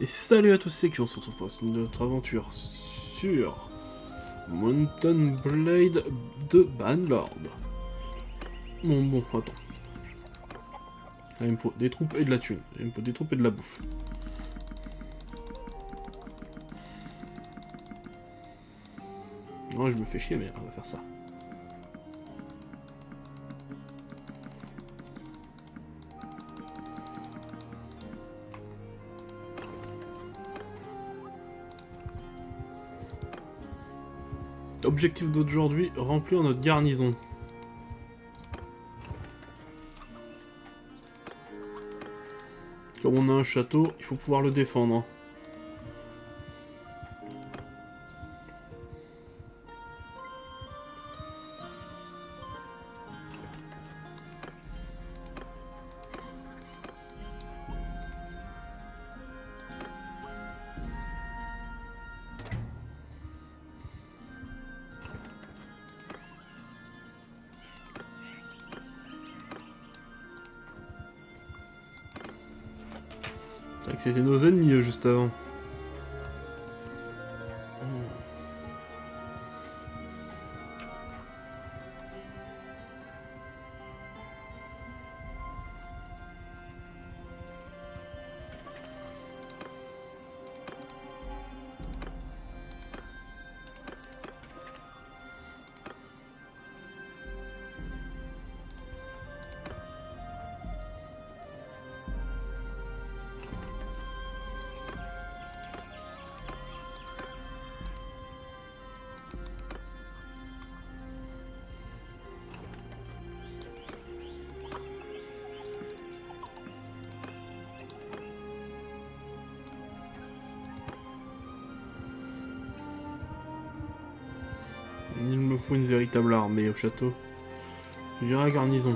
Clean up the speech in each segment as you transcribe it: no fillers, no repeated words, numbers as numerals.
Et salut à tous, c'est qui on se retrouve pour notre aventure sur Mountain Blade de Bannerlord. Bon, attends. Là, il me faut des troupes et de la thune. Il me faut des troupes et de la bouffe. Non, je me fais chier, mais on va faire ça. Objectif d'aujourd'hui, remplir notre garnison. Comme on a un château, il faut pouvoir le défendre. C'est vrai que c'était nos ennemis juste avant. Il me faut une véritable armée au château. J'irai à la garnison.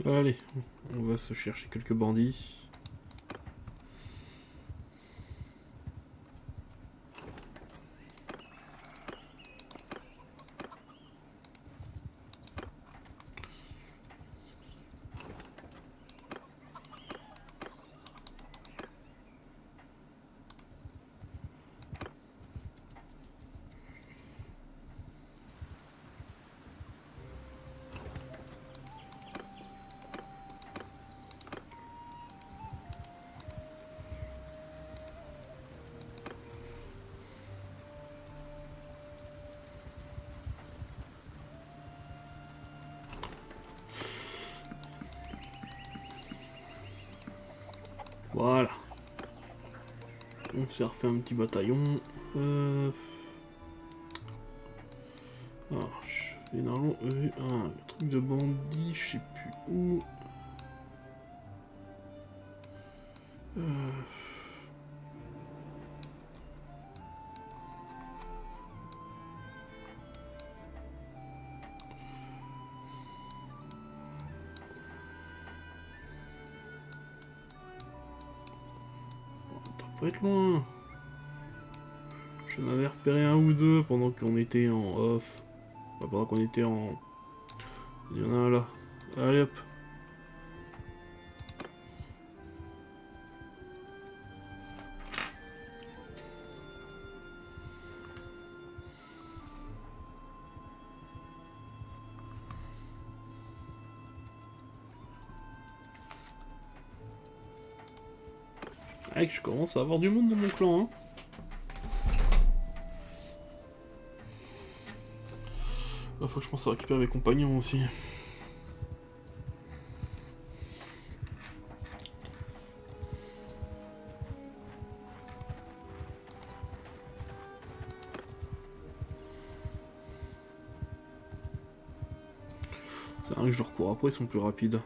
Allez, on va se chercher quelques bandits. Voilà. On s'est refait un petit bataillon. Alors, je vais normalement vu un truc de bandit, je sais plus où. Ça doit pas être loin. J'en avais repéré un ou deux pendant qu'on était en off. Enfin, pendant qu'on était en... Il y en a un là. Allez hop. Ah, que je commence à avoir du monde dans mon clan, hein. Ah, faut que je pense à récupérer mes compagnons aussi. C'est un que je recours après, ils sont plus rapides.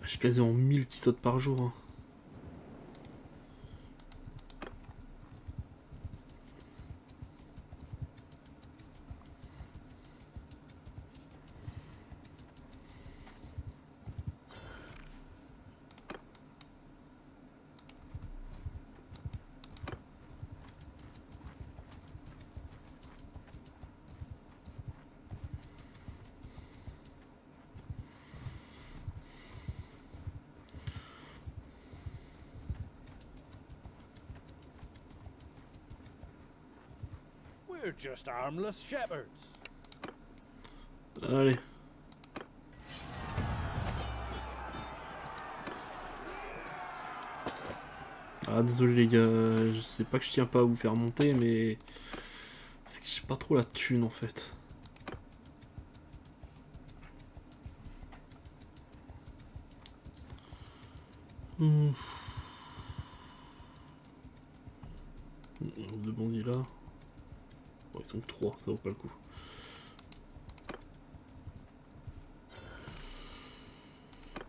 J'ai quasiment 1000 qui sautent par jour. Hein. We're just harmless shepherds. Allez. Ah désolé les gars, je sais pas que je tiens pas à vous faire monter mais c'est que j'ai pas trop la thune en fait. Deux bandits là. Bon, ils sont que 3, ça vaut pas le coup.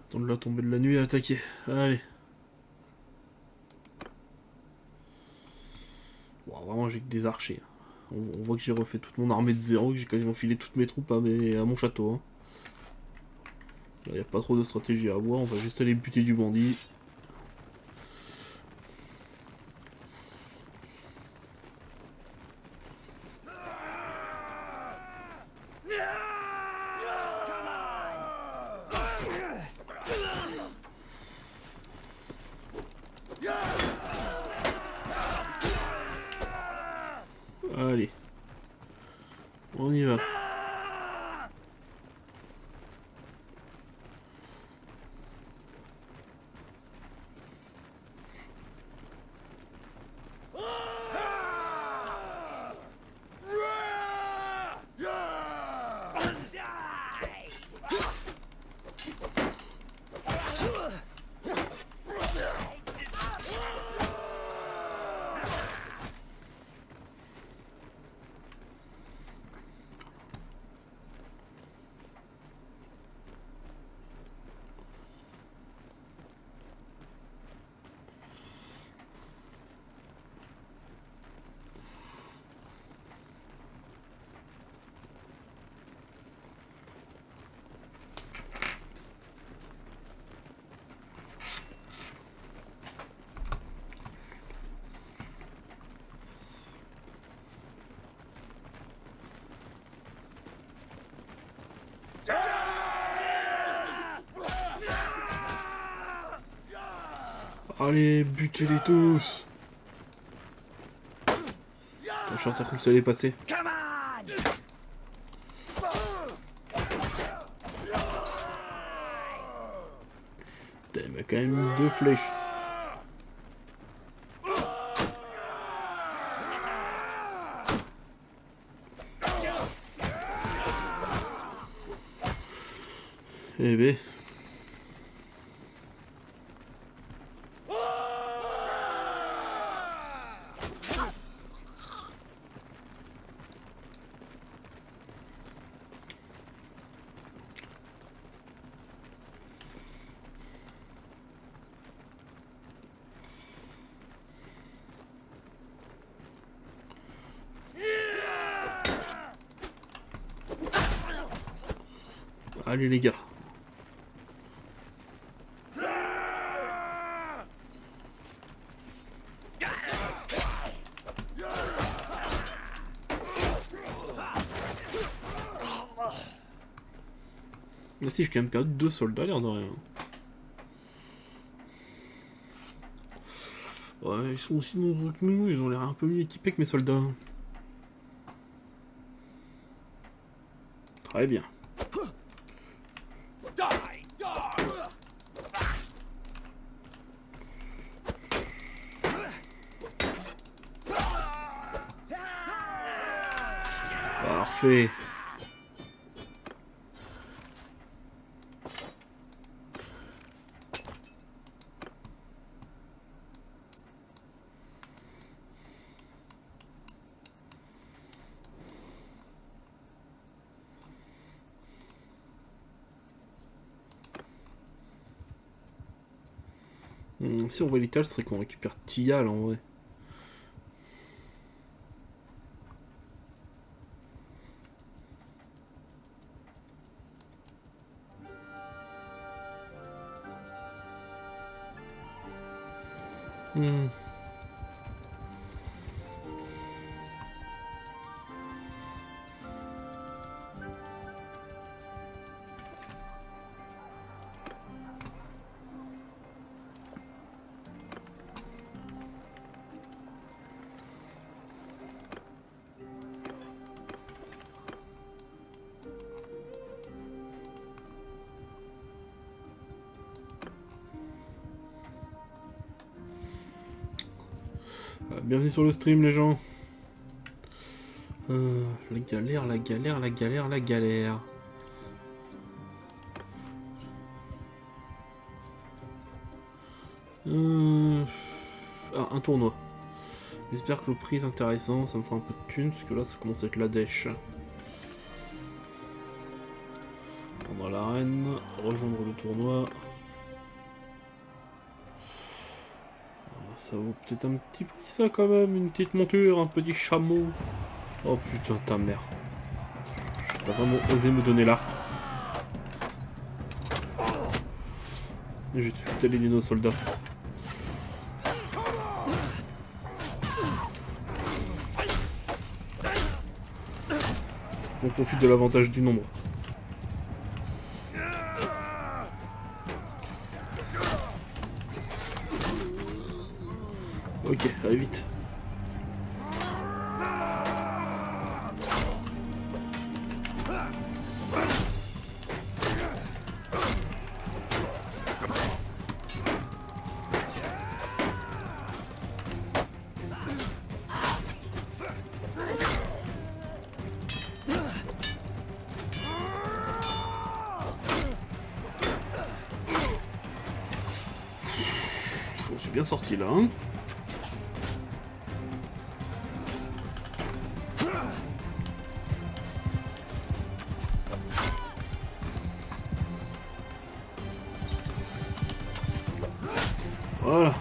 Attendre la tombée de la nuit et attaquer. Allez. Bon, vraiment j'ai que des archers. On voit que j'ai refait toute mon armée de zéro, que j'ai quasiment filé toutes mes troupes à mon château. Hein. Là, y a pas trop de stratégie à avoir, on va juste aller buter du bandit. Allez. On y va. Allez, butez-les tous. Attends, je suis en train que ça allait passer. Putain, il m'a quand même mis 2 flèches. Eh ben. Allez les gars. Là si j'ai quand même perdu 2 soldats l'air de rien. Ouais, ils sont aussi nombreux que nous, ils ont l'air un peu mieux équipés que mes soldats. Très bien. Parfait. Si on voit l'Ital, ce serait qu'on récupère Tial en vrai. Bienvenue sur le stream les gens. La galère, la galère, la galère, la galère. Ah, un tournoi. J'espère que le prix est intéressant, ça me fera un peu de thunes, parce que là ça commence à être la dèche. Prendre l'arène, rejoindre le tournoi. Ça vaut peut-être un petit prix ça quand même, une petite monture, un petit chameau. Oh putain ta mère. T'as vraiment osé me donner l'arc. J'ai tué les dinos soldats. On profite de l'avantage du nombre. Ok, allez vite. Je suis bien sorti là. Hein. Voilà.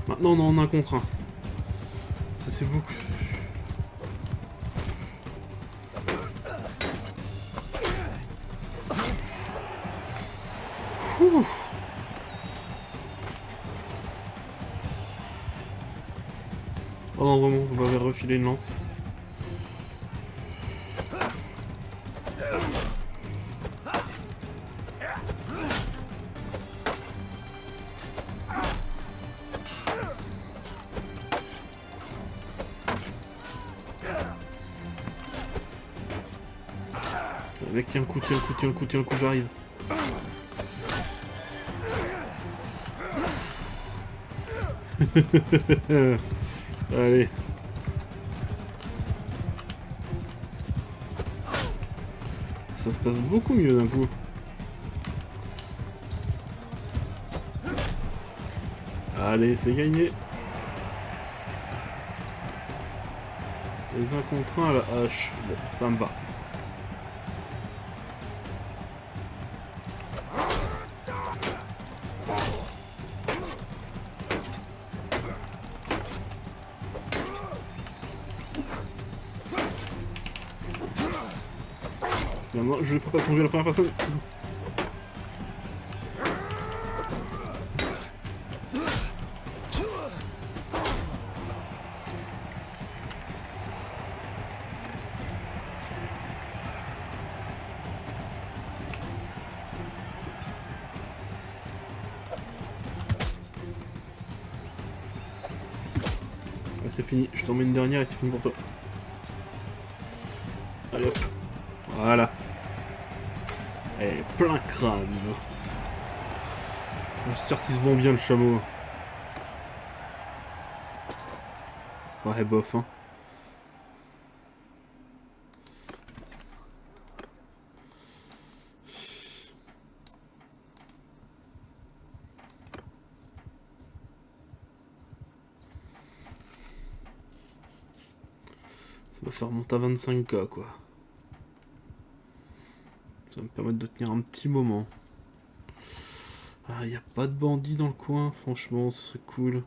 Maintenant on en a un contre un. Ça c'est beaucoup. Ouh. Oh non vraiment, vous m'avez refilé une lance. Mec, tiens le coup, tiens le coup, tiens le coup, tiens le coup, j'arrive. Allez. Ça se passe beaucoup mieux d'un coup. Allez, c'est gagné. Les 1 contre 1 à la hache. Bon, ça me va. Non, je ne peux pas tomber la première personne. Ouais, c'est fini, je t'en mets une dernière et c'est fini pour toi. Allez hop. Voilà. Et plein crâne. J'espère qu'il se vend bien le chameau. Ouais, bof, hein. Ça va faire monter à 25K, quoi. Ça va me permettre de tenir un petit moment. Ah, y a pas de bandits dans le coin, franchement, c'est cool.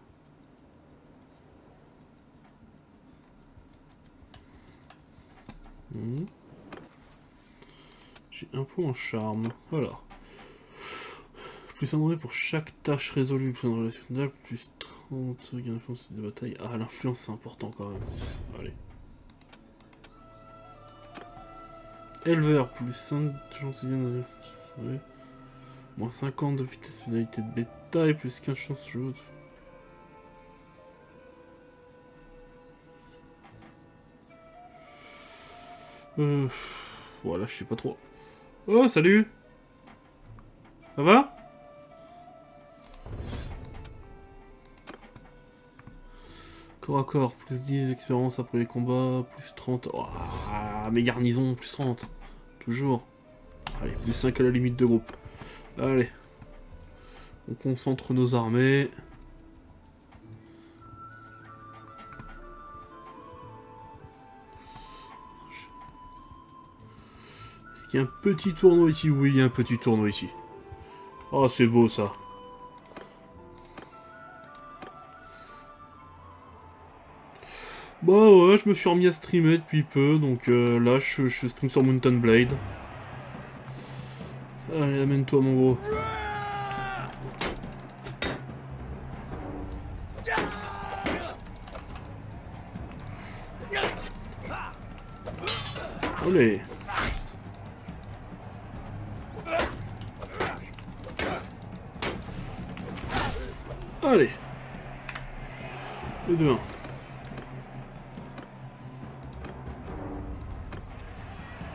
J'ai un point en charme. Voilà. Plus un pour chaque tâche résolue. Plus un relationnel, plus 30 gain d'influence de bataille. Ah, l'influence c'est important quand même. Allez. Éleveur, plus 5 chances de gain d'influence. Moins 50 de vitesse pénalité de bétail, plus 15 chances de jouer. Voilà, je sais pas trop. Oh, salut! Ça va? Corps à corps, plus 10 expérience après les combats, plus 30. Oh, mes garnisons, plus 30. Toujours. Allez, plus 5 à la limite de groupe. Allez. On concentre nos armées. Est-ce qu'il y a un petit tournoi ici? Oui, il y a un petit tournoi ici. Oh, c'est beau ça. Bah ouais, je me suis remis à streamer depuis peu, donc là je stream sur Mountain Blade. Allez, amène-toi mon gros. Allez. Allez. Le 2-1.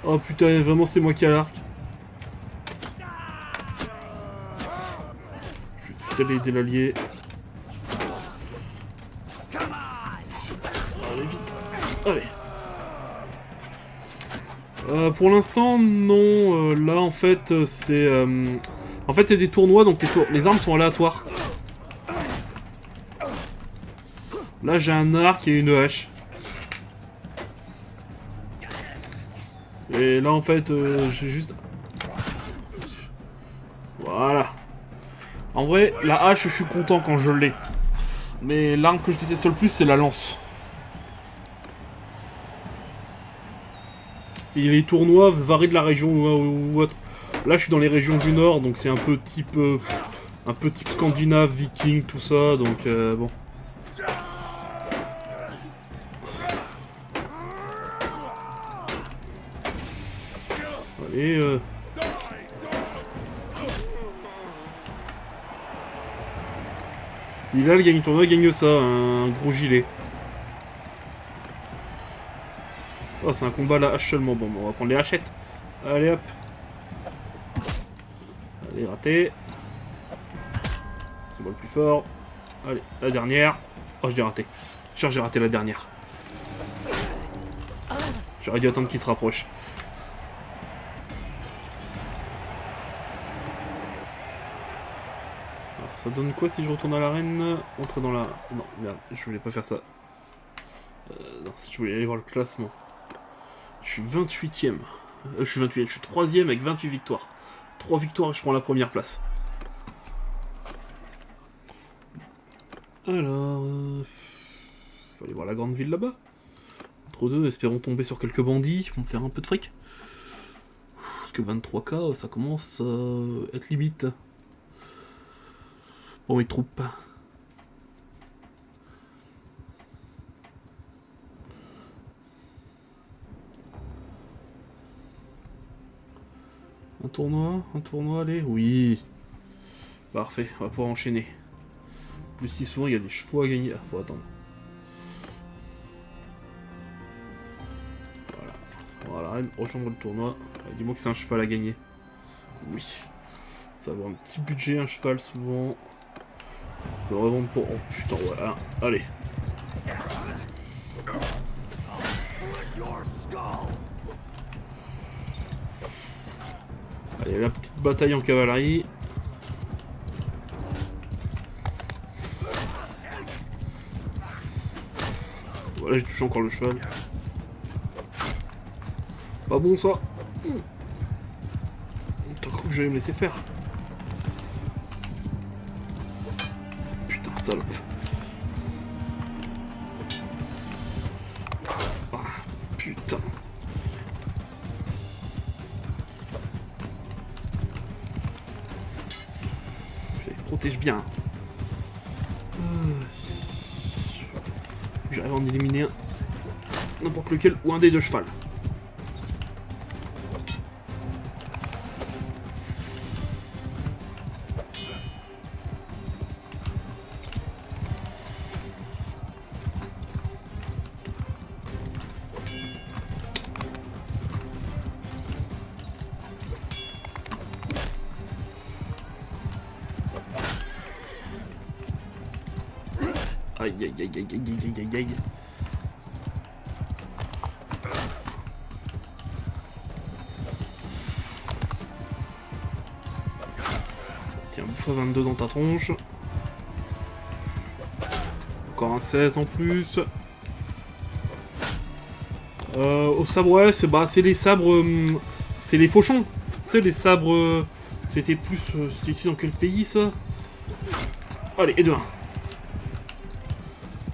Oh putain, vraiment c'est moi qui ai l'arc. Je vais tout aller aider l'allié. Allez, vite. Allez. Pour l'instant, non. Là, en fait, c'est... En fait, c'est des tournois, donc les armes sont aléatoires. Là, j'ai un arc et une hache. Et là, en fait, j'ai juste... Voilà. En vrai, la hache, je suis content quand je l'ai. Mais l'arme que je déteste le plus, c'est la lance. Et les tournois varient de la région ou autre. Là, je suis dans les régions du Nord, donc c'est un peu type scandinave, viking, tout ça, donc bon. Allez, Et là, le gagne tournoi gagne ça, un gros gilet. Oh, c'est un combat à la hache seulement. Bon, on va prendre les hachettes. Allez, hop. Allez, raté. C'est moi le plus fort. Allez, la dernière. Oh, j'ai raté. Genre, j'ai raté la dernière. J'aurais dû attendre qu'il se rapproche. Alors, ça donne quoi si je retourne à l'arène? Entre dans la... Non, merde, je voulais pas faire ça. Non, si je voulais aller voir le classement. Je suis 28ème. Je suis 28ème, je suis 3ème avec 28 victoires. 3 victoires et je prends la première place. Alors... faut aller voir la grande ville là-bas. Entre deux, espérons tomber sur quelques bandits pour me faire un peu de fric. Parce que 23K, ça commence à être limite. Pour mes troupes. Un tournoi, allez. Oui. Parfait, on va pouvoir enchaîner. Plus si souvent il y a des chevaux à gagner. Ah, faut attendre. Voilà. Voilà, rejoindre le tournoi. Dis-moi que c'est un cheval à gagner. Oui. Ça va avoir un petit budget, un cheval, souvent. Je peux le revendre pour... Oh putain, voilà. Allez. Allez, la petite bataille en cavalerie. Voilà, j'ai touché encore le cheval. Pas bon ça. T'as cru que j'allais me laisser faire? salope. Ah, putain. Il se protège bien. Faut que j'arrive à en éliminer un. N'importe lequel ou un des deux cheval. Aïe aïe aïe aïe aïe aïe aïe aïe. Tiens, bouffe à 22 dans ta tronche. Encore un 16 en plus. Au sabre, ouais, c'est les sabres... c'est les fauchons. Tu sais, les sabres... c'était plus... c'était ici dans quel pays, ça? Allez, et de 1.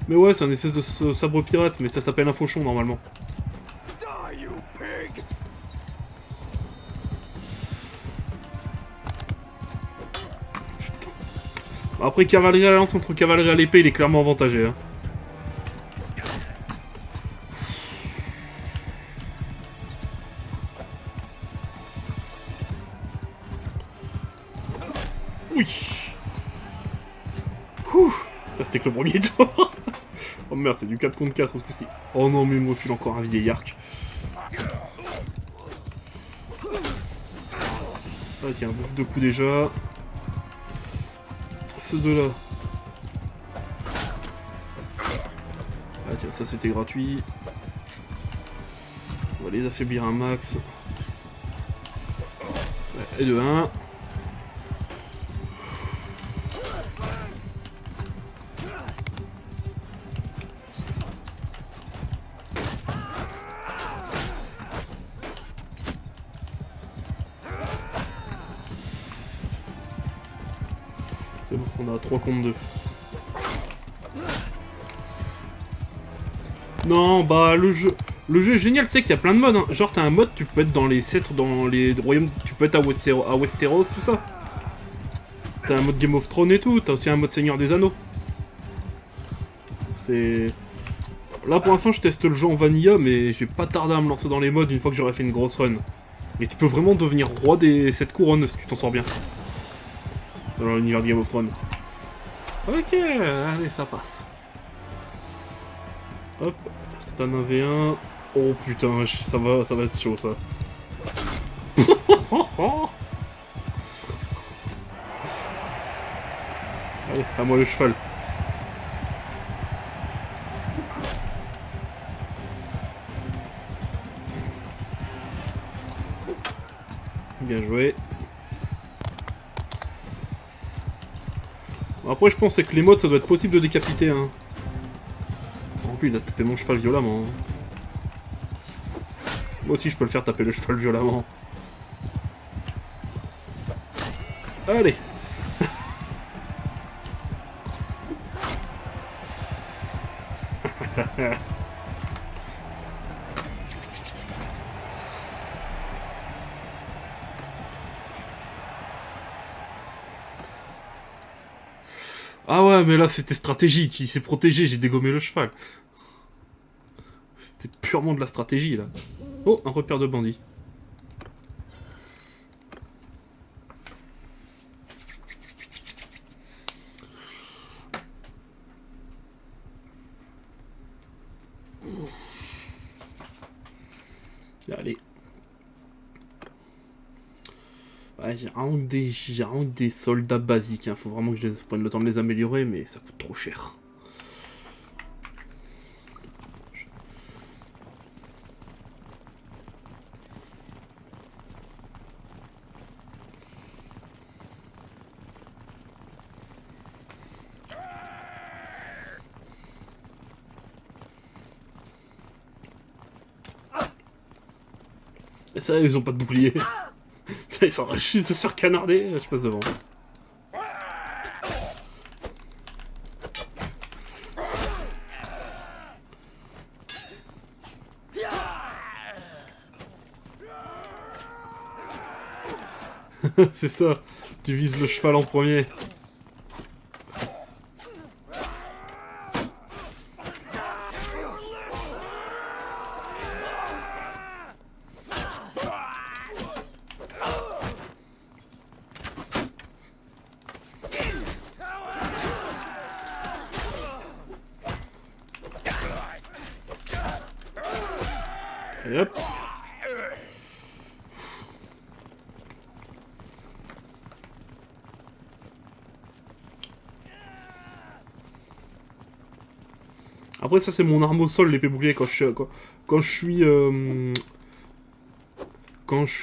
Mais ouais, c'est un espèce de sabre pirate, mais ça s'appelle un fauchon, normalement. Après, cavalerie à la lance contre cavalerie à l'épée, il est clairement avantagé. Hein. Oui. Ouh. Ça, c'était que le premier tour. Oh merde, c'est du 4 contre 4 ce coup-ci. Oh non, mais il me refile encore un vieil arc. Ah tiens, bouffe de coups déjà. Ceux deux-là. Ah tiens, ça c'était gratuit. On va les affaiblir un max. Ouais, et de 1. C'est bon, on a 3 contre 2. Non, bah le jeu est génial, tu sais qu'il y a plein de modes. Hein. Genre t'as un mode, tu peux être dans les sceptres, dans les royaumes, tu peux être à Westeros, tout ça. T'as un mode Game of Thrones et tout, t'as aussi un mode Seigneur des Anneaux. C'est... Là pour l'instant je teste le jeu en vanilla, mais je vais pas tarder à me lancer dans les modes une fois que j'aurai fait une grosse run. Et tu peux vraiment devenir roi des 7 couronnes si tu t'en sors bien. Dans l'univers de Game of Thrones. Ok, allez, ça passe. Hop, c'est un 1v1. Oh putain, ça va être chaud ça. Allez, à moi le cheval. Bien joué. Après, je pense que les modes, ça doit être possible de décapiter. Hein. En plus, il a tapé mon cheval violemment. Moi aussi, je peux le faire taper le cheval violemment. Allez. Ah ouais, mais là, c'était stratégique. Il s'est protégé, j'ai dégommé le cheval. C'était purement de la stratégie, là. Oh, un repère de bandits. Allez. Ouais, j'ai vraiment des soldats basiques. Hein. Faut vraiment que je prenne le temps de les améliorer, mais ça coûte trop cher. Et ça, ils ont pas de bouclier. Ils sont juste de se faire canarder. Je passe devant. C'est ça. Tu vises le cheval en premier. Et hop. Après ça c'est mon arme au sol, l'épée bouclier, quand je suis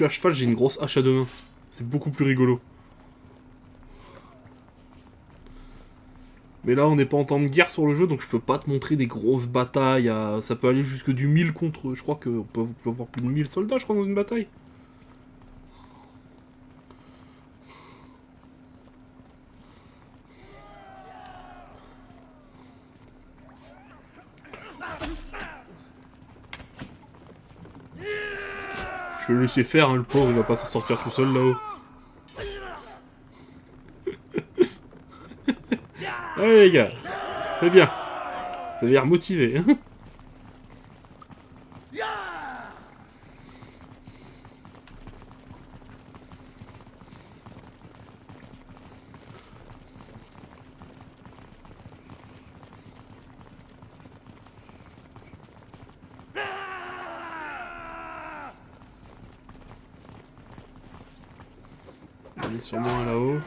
à cheval, j'ai une grosse hache à deux mains. C'est beaucoup plus rigolo. Mais là on n'est pas en temps de guerre sur le jeu, donc je peux pas te montrer des grosses batailles. Ça peut aller jusque du 1000 contre... Je crois qu'on peut avoir plus de 1000 soldats, je crois, dans une bataille. Je vais le laisser faire, hein, le pauvre, il va pas s'en sortir tout seul là-haut. Allez les gars, c'est bien. Ça a l'air motivé. Hein. Il y en a sûrement un là-haut.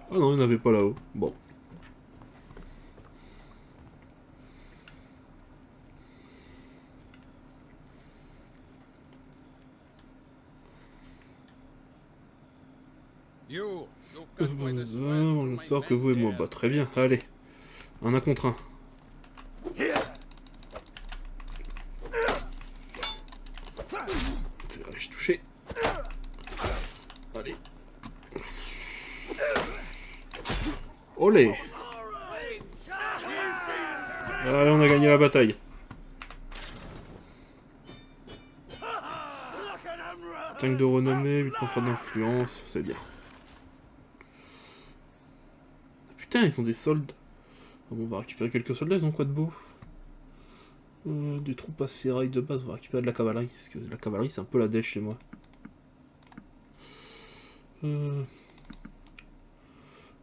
Ah non, il n'y en avait pas là-haut. Bon. Je sors que vous et moi. Bah très bien, allez. Un contre un. J'ai touché. Allez. Olé. Allez, on a gagné la bataille. 5 de renommée, 8 points d'influence, c'est bien. Putain, ils ont des soldes. Ah bon, on va récupérer quelques soldats, ils ont quoi de beau? Des troupes à sérail de base, on va récupérer de la cavalerie, parce que la cavalerie c'est un peu la dèche chez moi.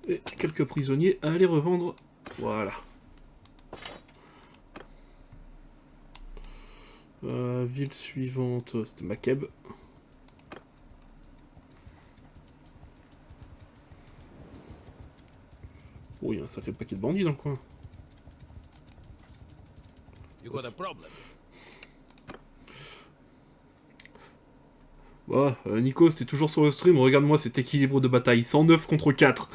Et quelques prisonniers à aller revendre. Voilà. Ville suivante, c'était Makeb. Oh, il y a un sacré paquet de bandits dans le coin. Bah, Nico, t'es toujours sur le stream, regarde-moi cet équilibre de bataille. 109 contre 4.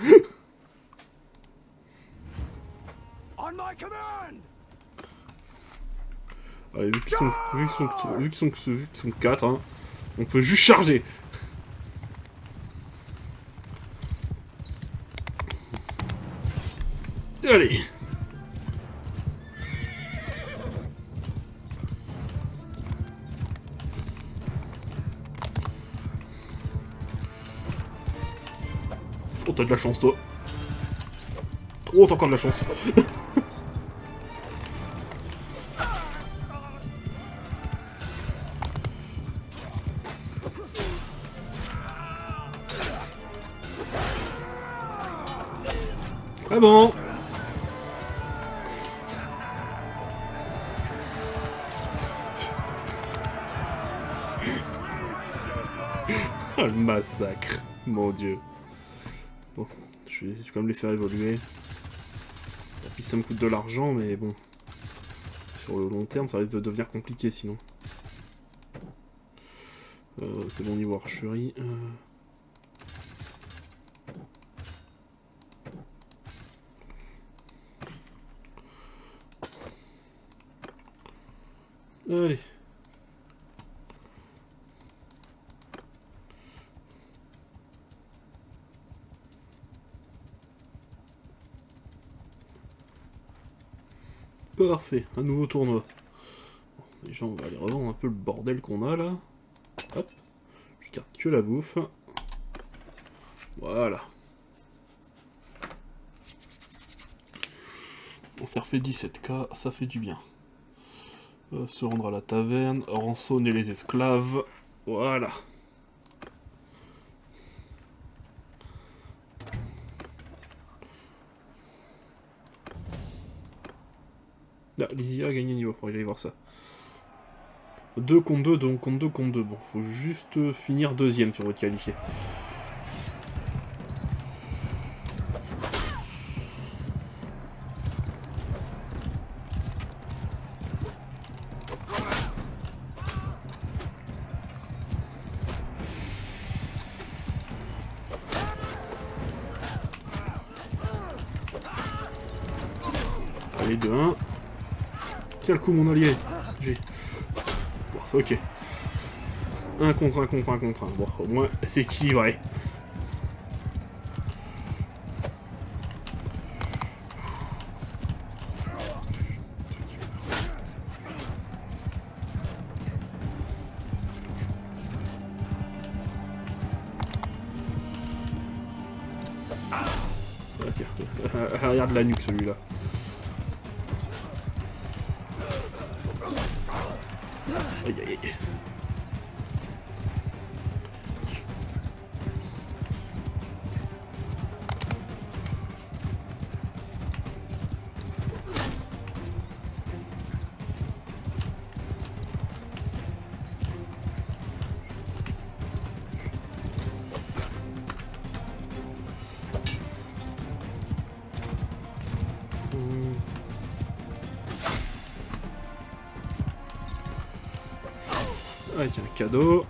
Allez, vu qu'ils sont 4, hein, on peut juste charger. Allez. Oh, t'as de la chance, toi. Oh, t'as encore de la chance. Ah bon. Oh, le massacre. Mon dieu. Bon, je vais quand même les faire évoluer. Et puis ça me coûte de l'argent, mais bon. Sur le long terme, ça risque de devenir compliqué sinon. C'est bon niveau archerie. Allez. Parfait, un nouveau tournoi. Bon, déjà, on va aller revendre un peu le bordel qu'on a là. Hop, je garde que la bouffe. Voilà. On s'est refait 17K, ça fait du bien. Se rendre à la taverne, rançonner les esclaves. Voilà. Ah, Lysia a gagné niveau, pour aller voir ça. 2 contre 2, donc contre 2 contre 2. Bon, faut juste finir deuxième sur votre qualifié. Allez, 2-1. Tiens le coup, mon allié. J'ai... Bon, c'est ok. 1 contre 1 contre 1 contre 1. Bon, au moins, c'est équilibré. Ah, tiens, à l'arrière de la nuque, celui-là. Aïe, aïe, aïe. Ah tiens, cadeau.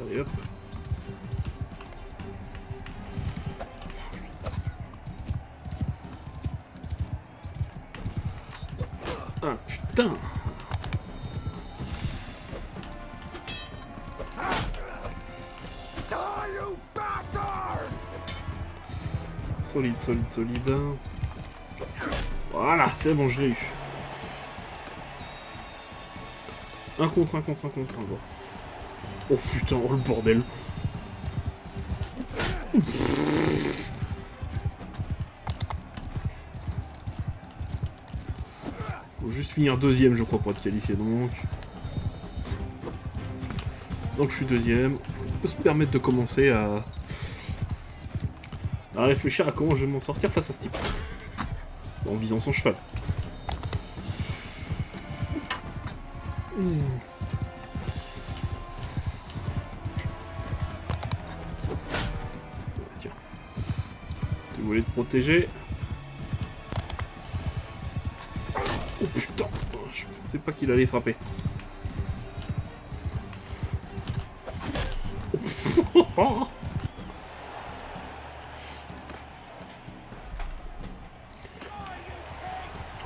Allez hop. Ah putain. Solide, solide, solide. Voilà, c'est bon, je l'ai eu. 1 contre 1 contre 1 contre 1, bon. Oh putain, oh le bordel. Faut juste finir deuxième, je crois, pour être qualifié, donc. Donc je suis deuxième. On peut se permettre de commencer à réfléchir à comment je vais m'en sortir face à ce type. En visant son cheval. Tiens. Tu voulais te protéger. Oh putain. Je pensais pas qu'il allait frapper.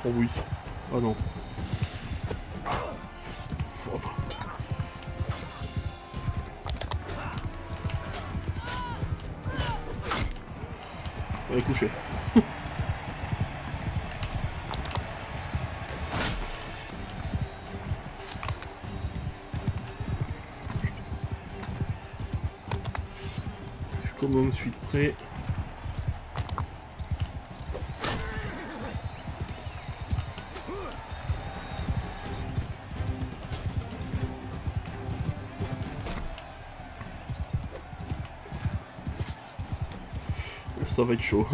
Oh oui. Oh non. Enfin. Allez, coucher. Je commande suite prêt. Ça va être chaud.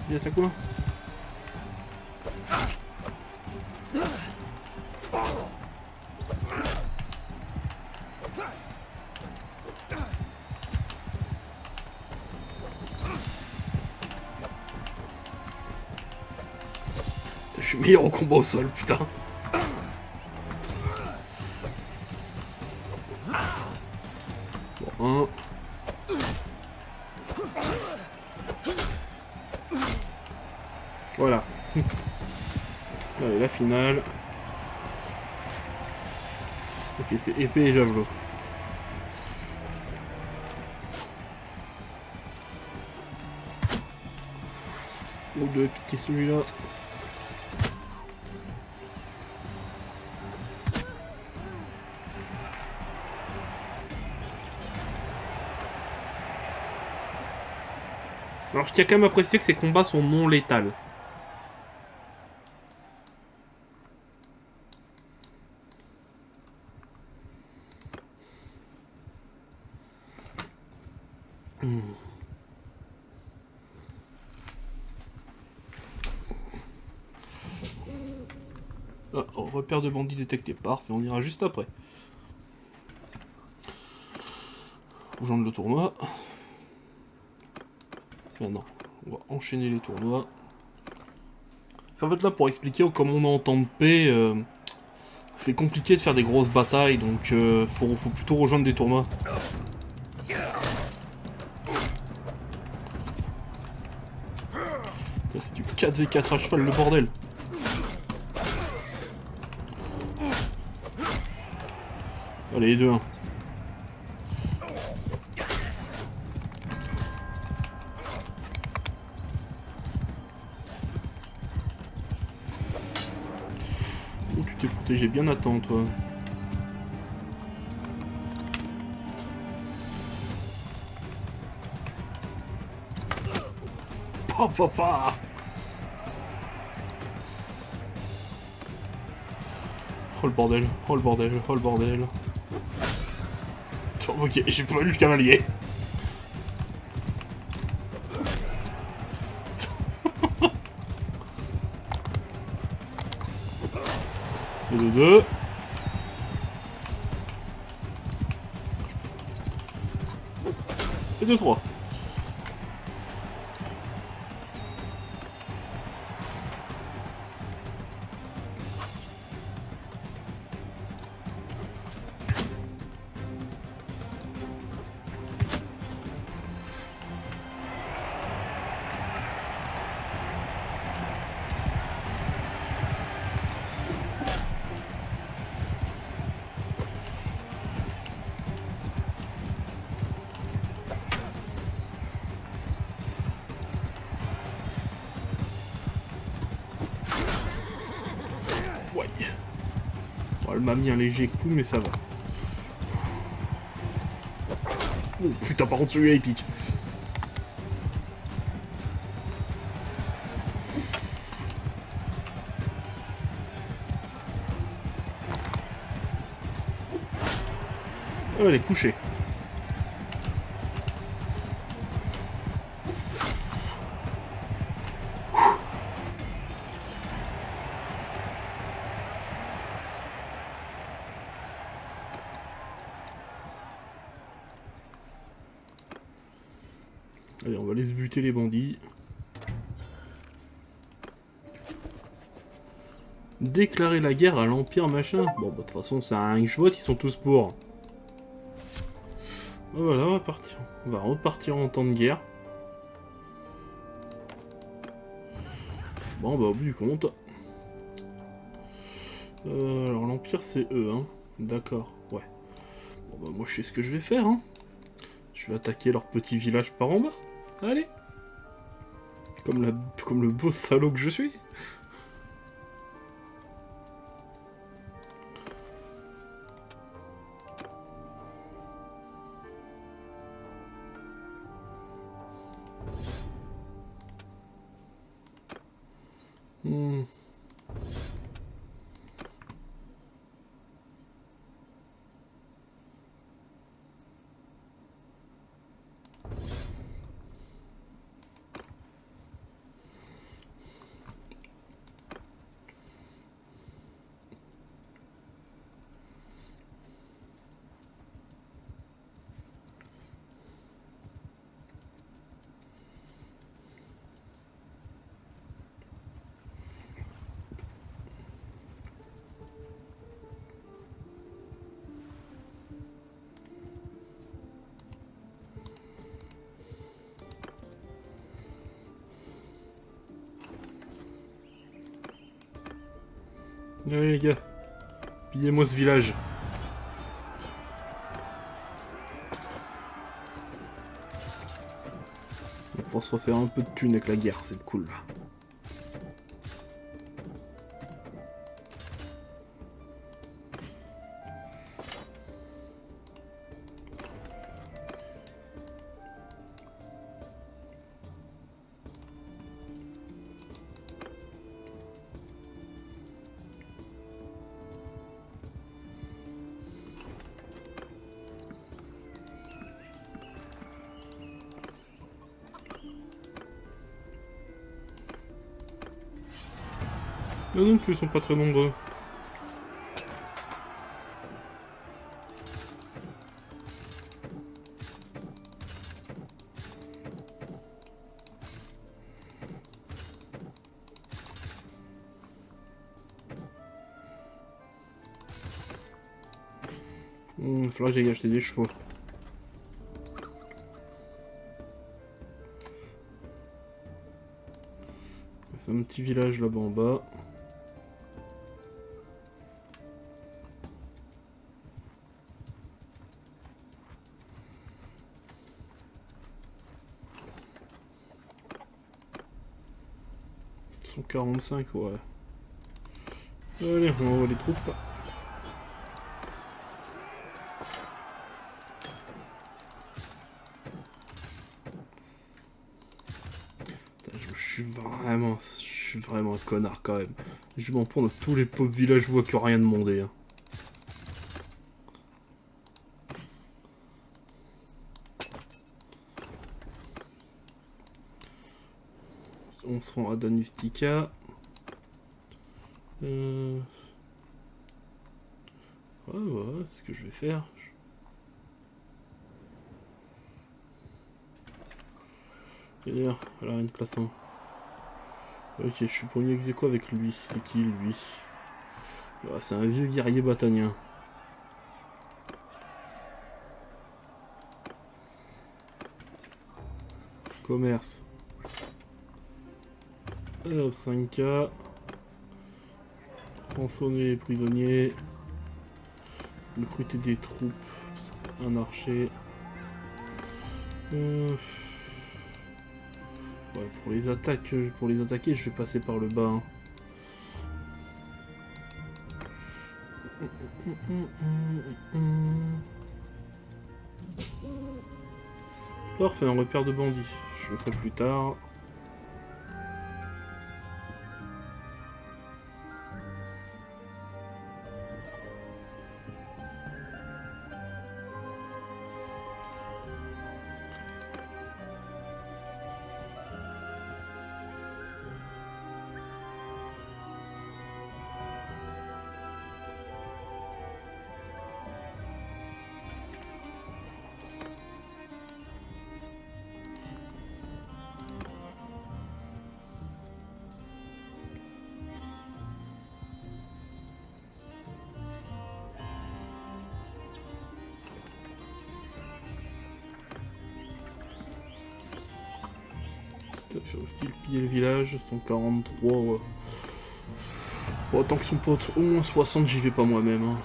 Dis, attaque-moi. Je suis meilleur au combat au sol, putain. Bon, 1. Allez, la finale. Ok, c'est épée et javelot. On doit piquer celui-là. Alors je tiens quand même à préciser que ces combats sont non létals. Ah, repère de bandits détecté. Parfait, on ira juste après. Rejoindre le tournoi. Maintenant, on va enchaîner les tournois. C'est en fait là pour expliquer comment on est en temps de paix. C'est compliqué de faire des grosses batailles, donc faut plutôt rejoindre des tournois. C'est du 4v4 à cheval, le bordel. Allez, 2-1. Oh, tu t'es protégé bien à temps, toi. Papa. Oh le bordel, oh le bordel, oh le bordel. Ok, j'ai pas lu le cavalier. Et de 2. Et de 3. Ouais. Bon, elle m'a mis un léger coup, mais ça va. Oh putain, par contre, celui-là, il pique. Oh, elle est couchée. Allez, on va laisser buter les bandits. Déclarer la guerre à l'Empire machin. Bon, bah, de toute façon, c'est un je vote, ils sont tous pour. Bah, voilà, on va partir. On va repartir en temps de guerre. Bon, bah, au bout du compte. Alors, l'Empire, c'est eux, hein. D'accord, ouais. Bon, bah, moi, je sais ce que je vais faire, hein. Je vais attaquer leur petit village par en bas. Allez. Comme le beau salaud que je suis. Hmm. Allez les gars, pillez-moi ce village. On va pouvoir se refaire un peu de thunes avec la guerre, c'est cool. Eux non plus, ils sont pas très nombreux. Il faudra que j'aille acheter des chevaux. C'est un petit village là-bas en bas. Ils sont 45, ouais. Allez, on envoie les troupes. Putain, je suis vraiment un connard quand même. Je vais m'en prendre à tous les pauvres villageois qui ont rien demandé. Hein. On se rend à Danustica. Ouais, c'est ce que je vais faire. D'ailleurs, alors une place en... Ok, je suis premier ex aequo avec lui. C'est qui lui? C'est un vieux guerrier batanien. Commerce. Hop, 5K. Rançonner les prisonniers. Recruter des troupes. Ça fait un archer. Ouais, pour les attaquer, je vais passer par le bas. Hein. Parfait, un repère de bandits. Je le ferai plus tard. Je vais aussi piller le village, 143. Ouais. Bon, tant qu'ils sont pas au moins 60, j'y vais pas moi-même. Hein.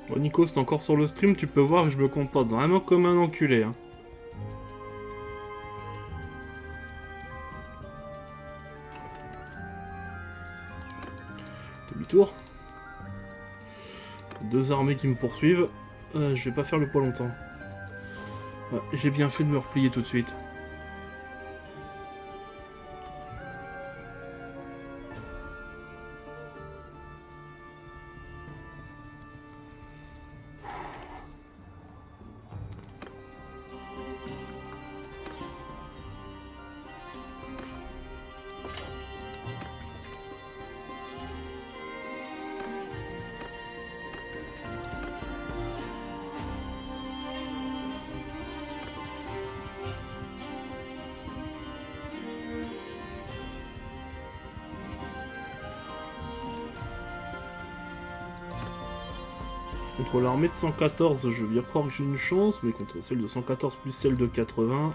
Bon, Nico, c'est encore sur le stream, tu peux voir que je me comporte vraiment comme un enculé. Hein. Demi-tour. Deux armées qui me poursuivent. Je vais pas faire le poids longtemps. Ouais, j'ai bien fait de me replier tout de suite. Contre l'armée de 114, je veux bien croire que j'ai une chance, mais contre celle de 114 plus celle de 80,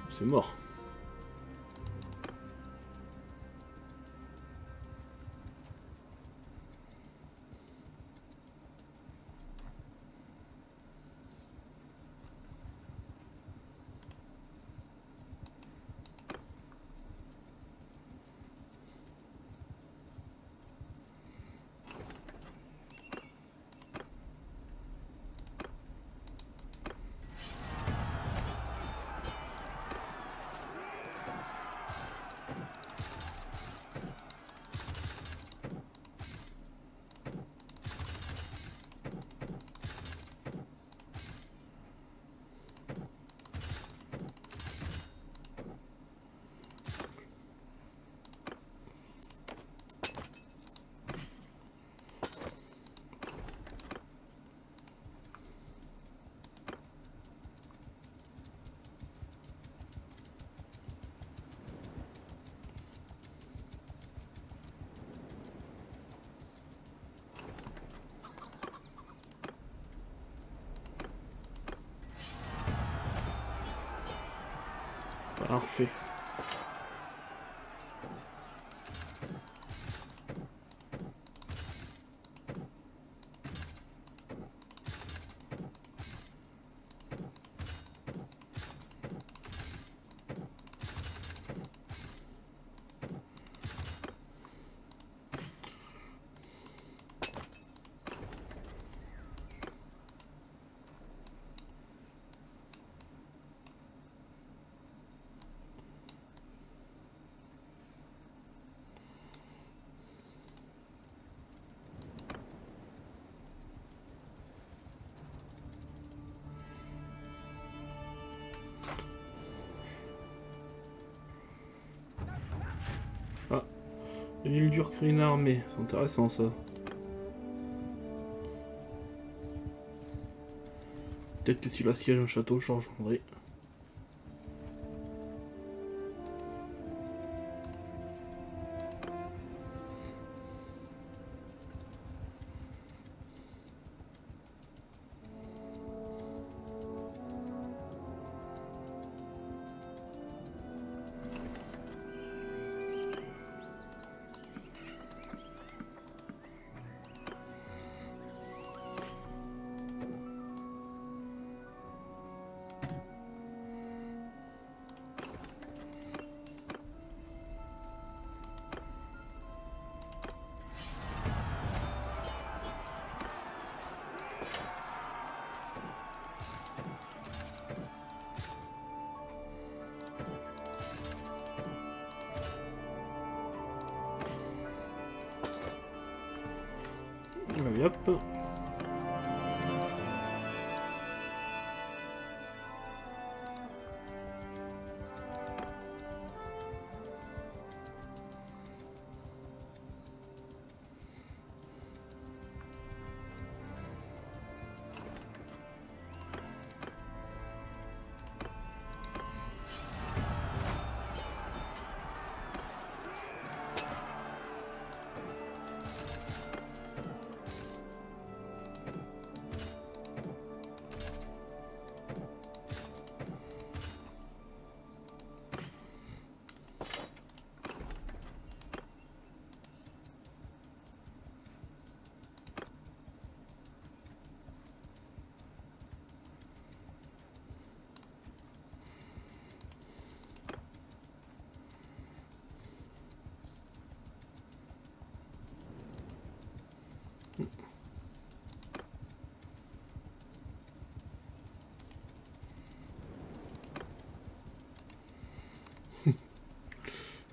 c'est mort. Parfait. Ah, l'île dure crée une armée, c'est intéressant ça. Peut-être que s'il assiège un château, je rejoindrai. Allez hop.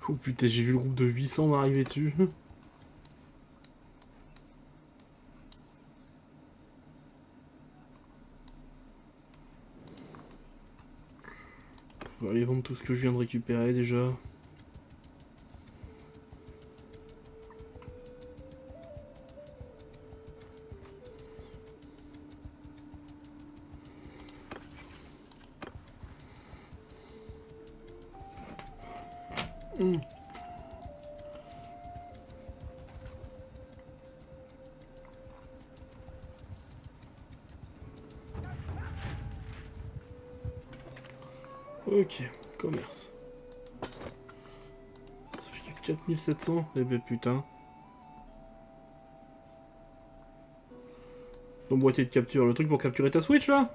Oh putain, j'ai vu le groupe de 800 m'arriver dessus. On va aller vendre tout ce que je viens de récupérer déjà. Ok, commerce. Ça fait 4700. Eh ben putain. Ton boîtier de capture, le truc pour capturer ta Switch là?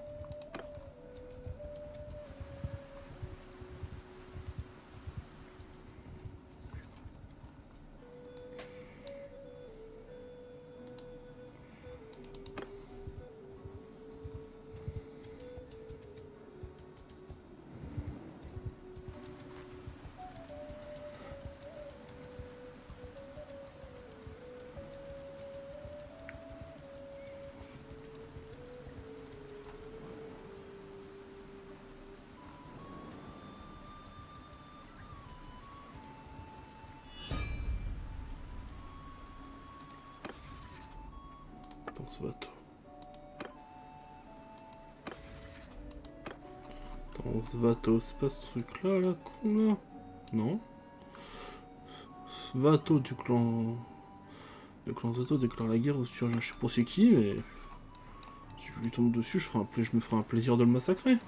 Attends, Svato. Attends, Svato, c'est pas ce truc là, là, con là? Non? Svato du clan. Le clan Zato déclare la guerre aux Sturgiens. Je sais pas c'est qui, mais. Si je lui tombe dessus, je me ferai un plaisir de le massacrer.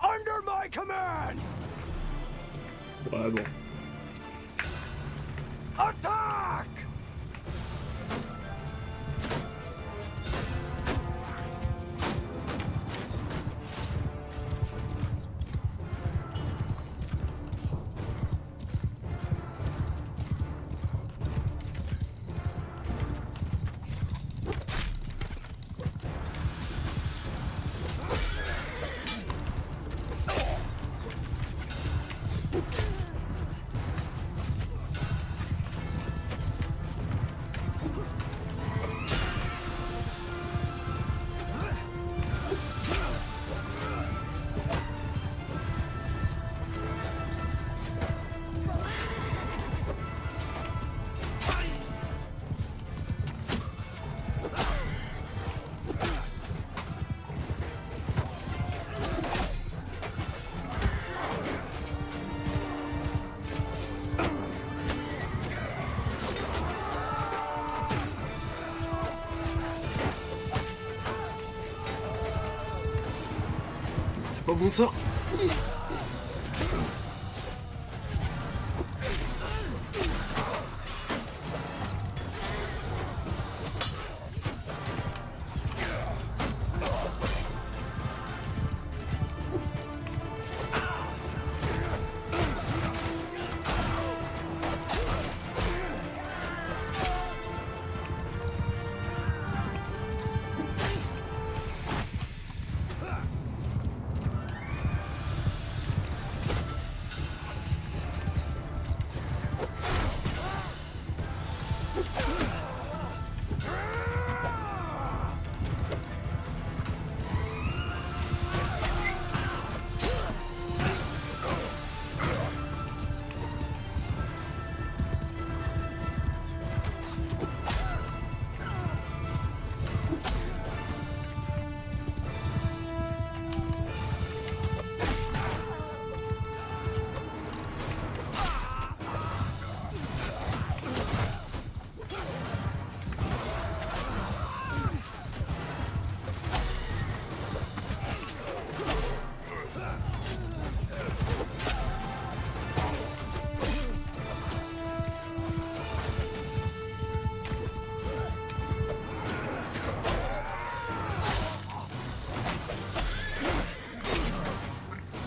Under my command! Ouais, bon. Attack! C'est pas bon ça.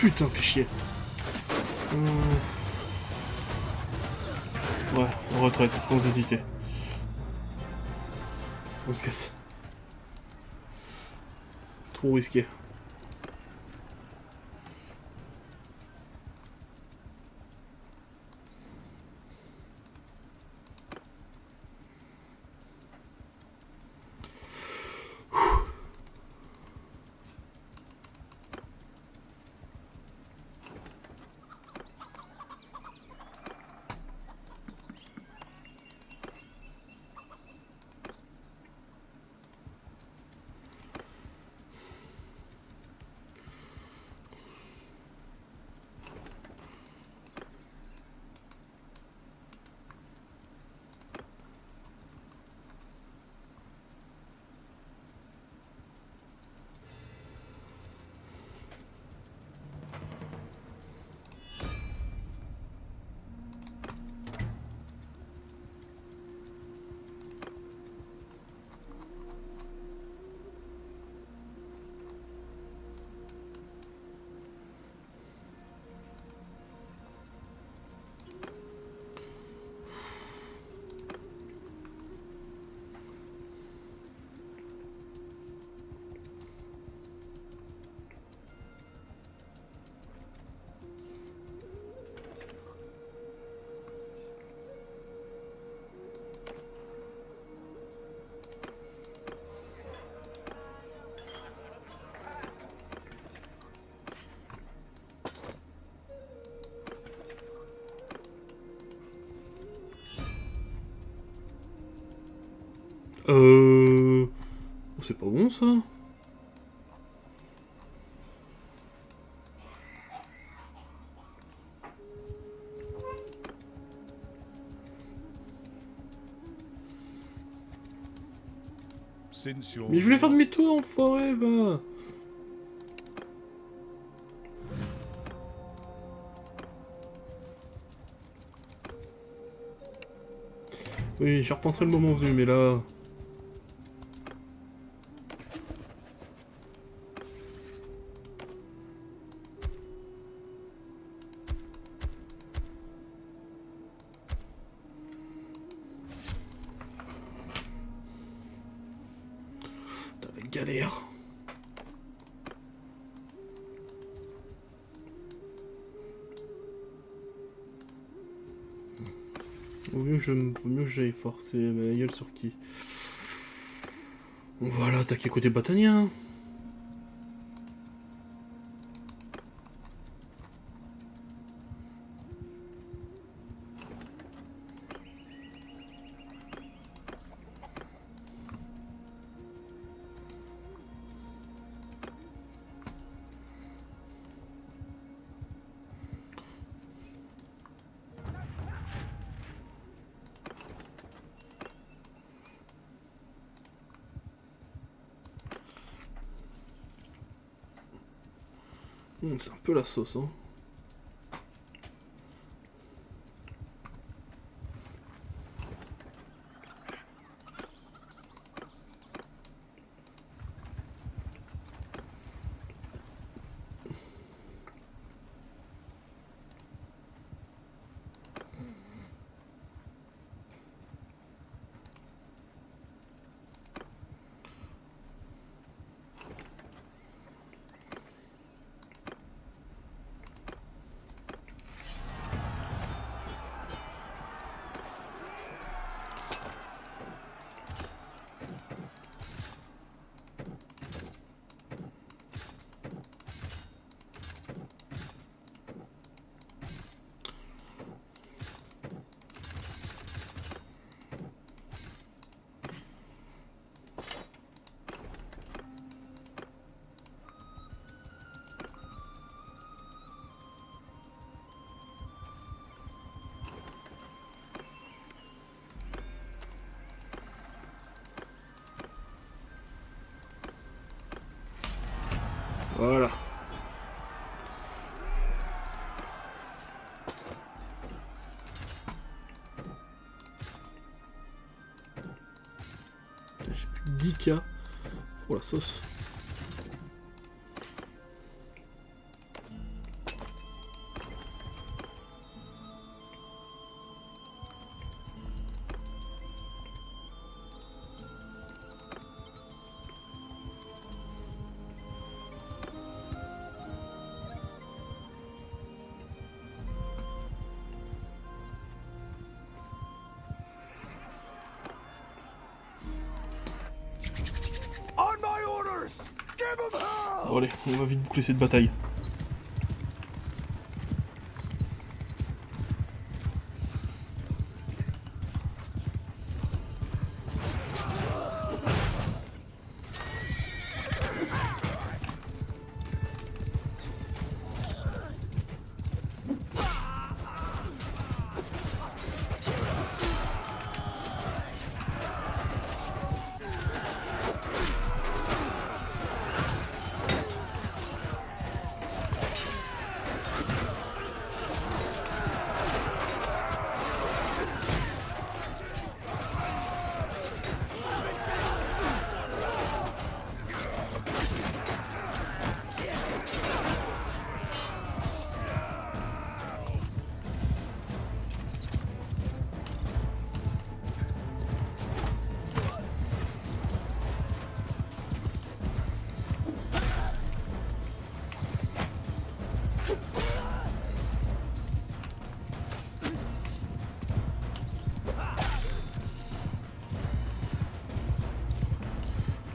putain, fais chier. Ouais, on retraite, sans hésiter. On se casse. Trop risqué. C'est pas bon ça? Mais je voulais faire demi-tour, enfoiré, va! Oui, j'y repenserai le moment venu, mais là... Putain, la galère. Vaut mieux que j'aille forcer ma gueule sur qui? On va l'attaquer côté bâtonien. C'est un peu la sauce, hein. Voilà. J'ai plus de 10K. Oh la sauce. Bon allez, on va vite boucler cette bataille.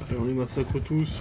Allez, on les massacre tous.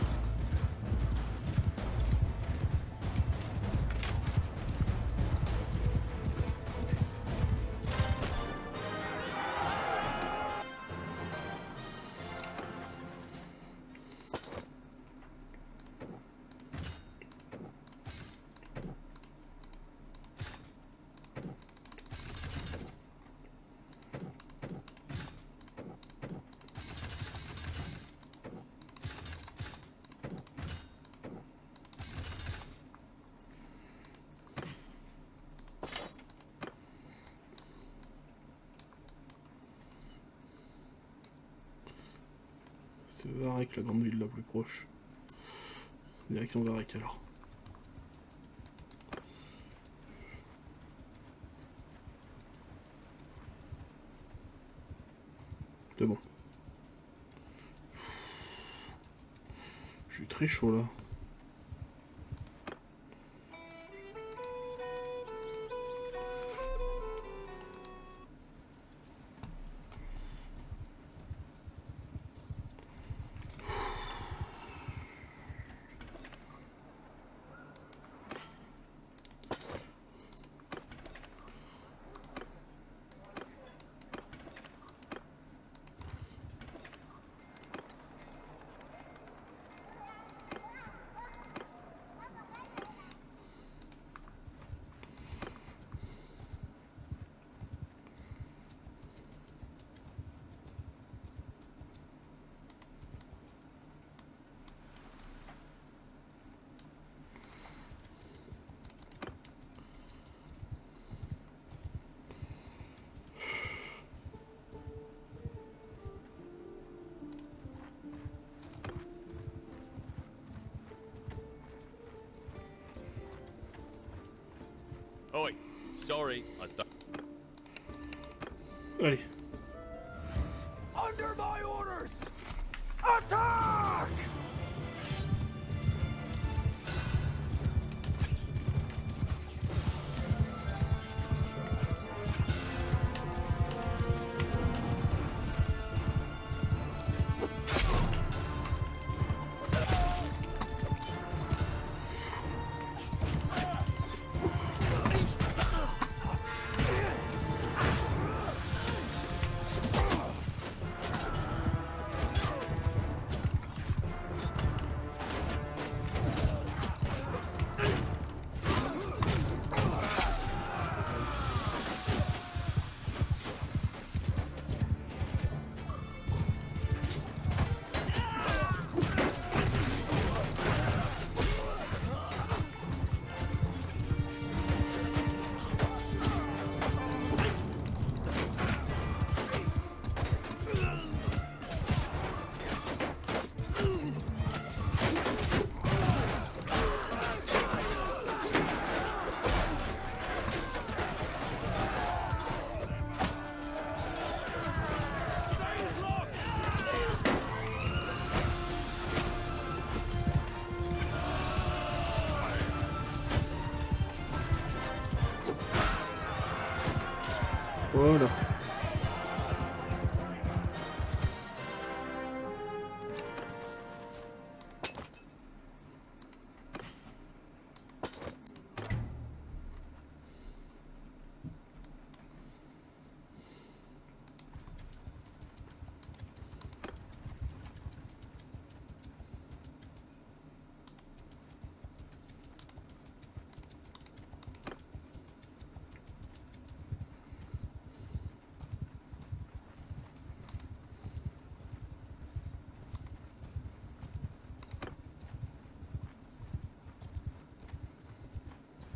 C'est Varek, la grande ville la plus proche. Direction Varek alors. C'est bon. Je suis très chaud là. Oi, sorry, I thought. Allez. Under my orders! Attack! Voilà.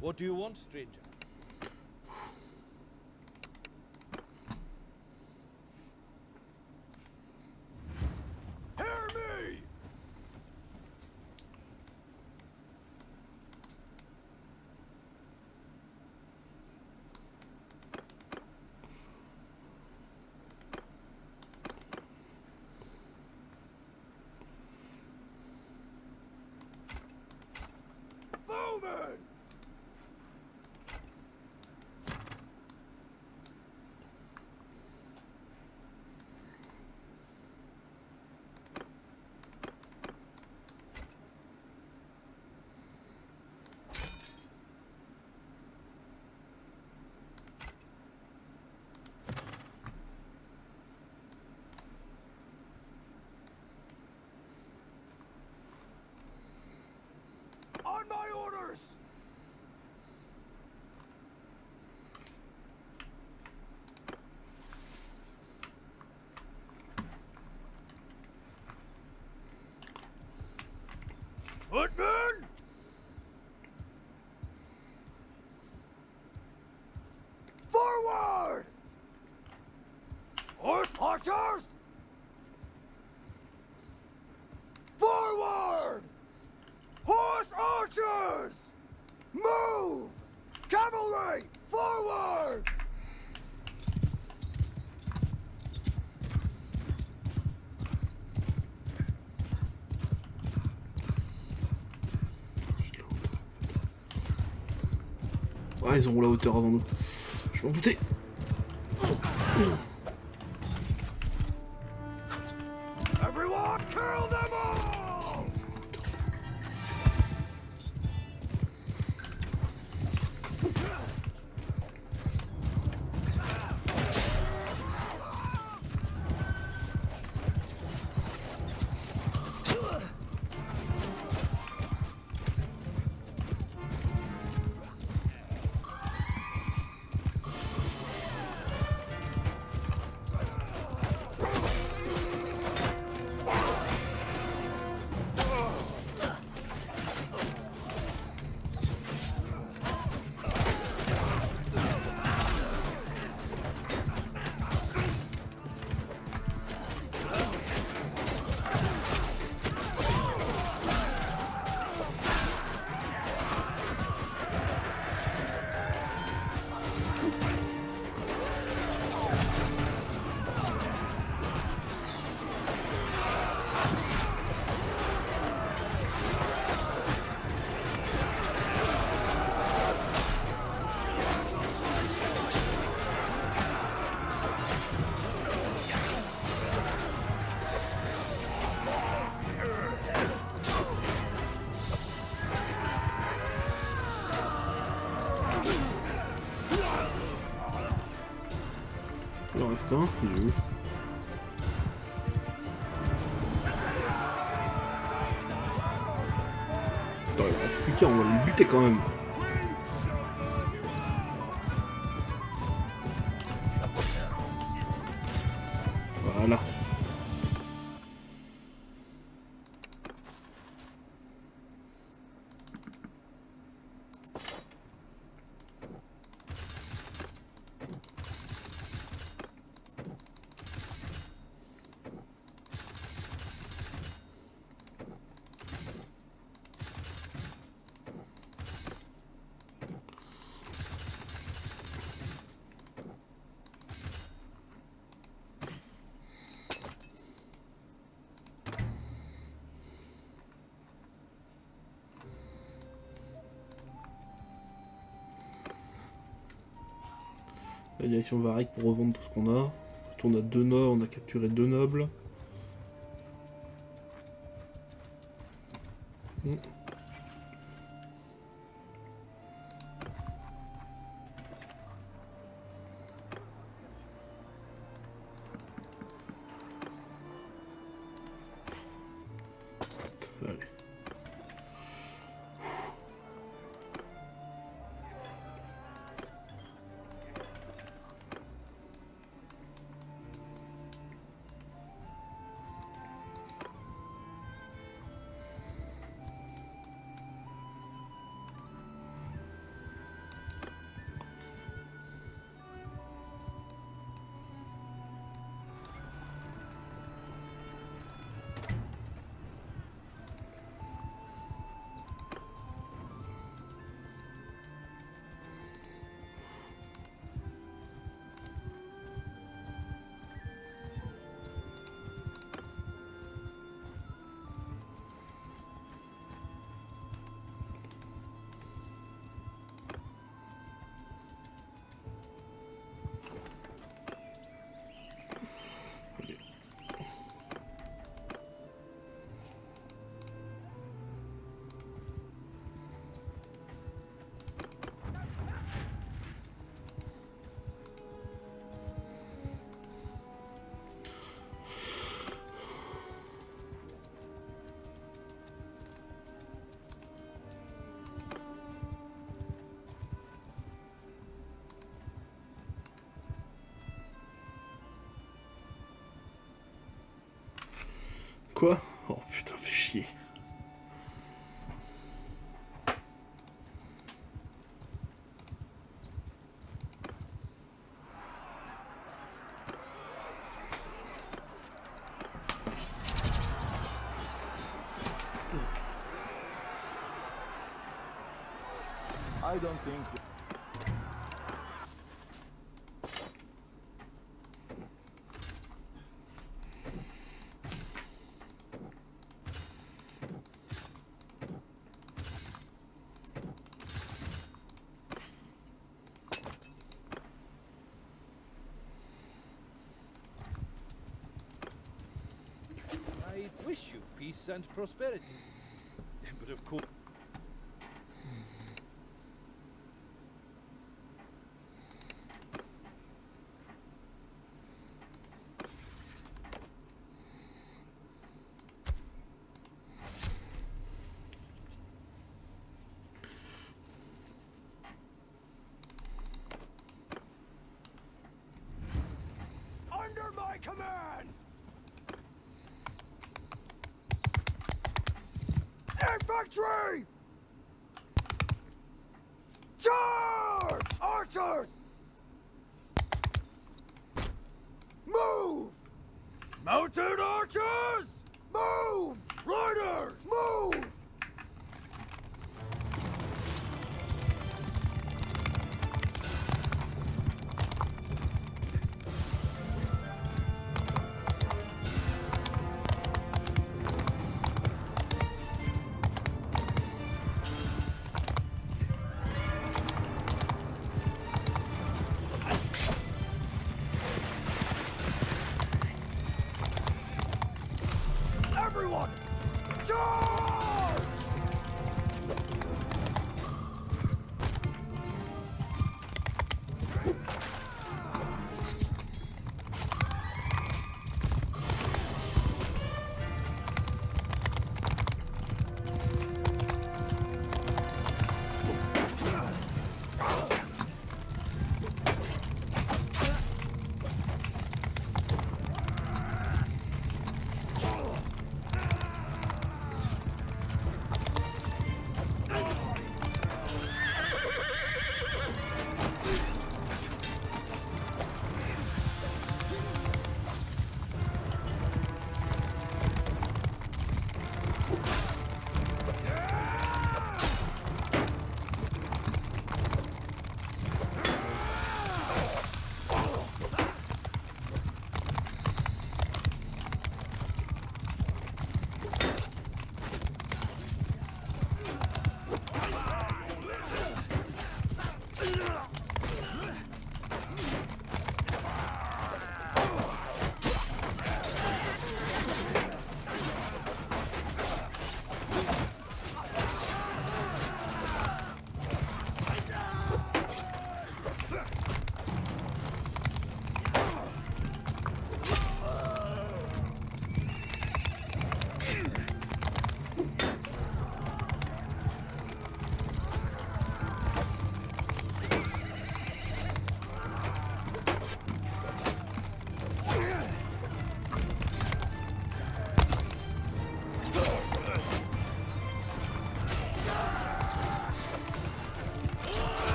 What do you want, stranger? Hear me! Moving! On my orders! Footman! Forward! Horse archers! Forward! Horse archers! Move! Cavalry! Forward! Ah, ils ont la hauteur avant nous. Je m'en doutais. Everyone, kill them all! Il en reste un, il est où? Attends, il en reste plus qu'un, on va le buter quand même. Voilà. La direction Varric pour revendre tout ce qu'on a. On retourne à 2 nobles, on a capturé 2 nobles. Allez. Quoi? Oh putain, fais chier. I don't think. I wish you peace and prosperity. But of course. Under my command! Infantry! Charge! Archers! Move! Mounted archers! Move! Riders! Move! Everyone! Charge!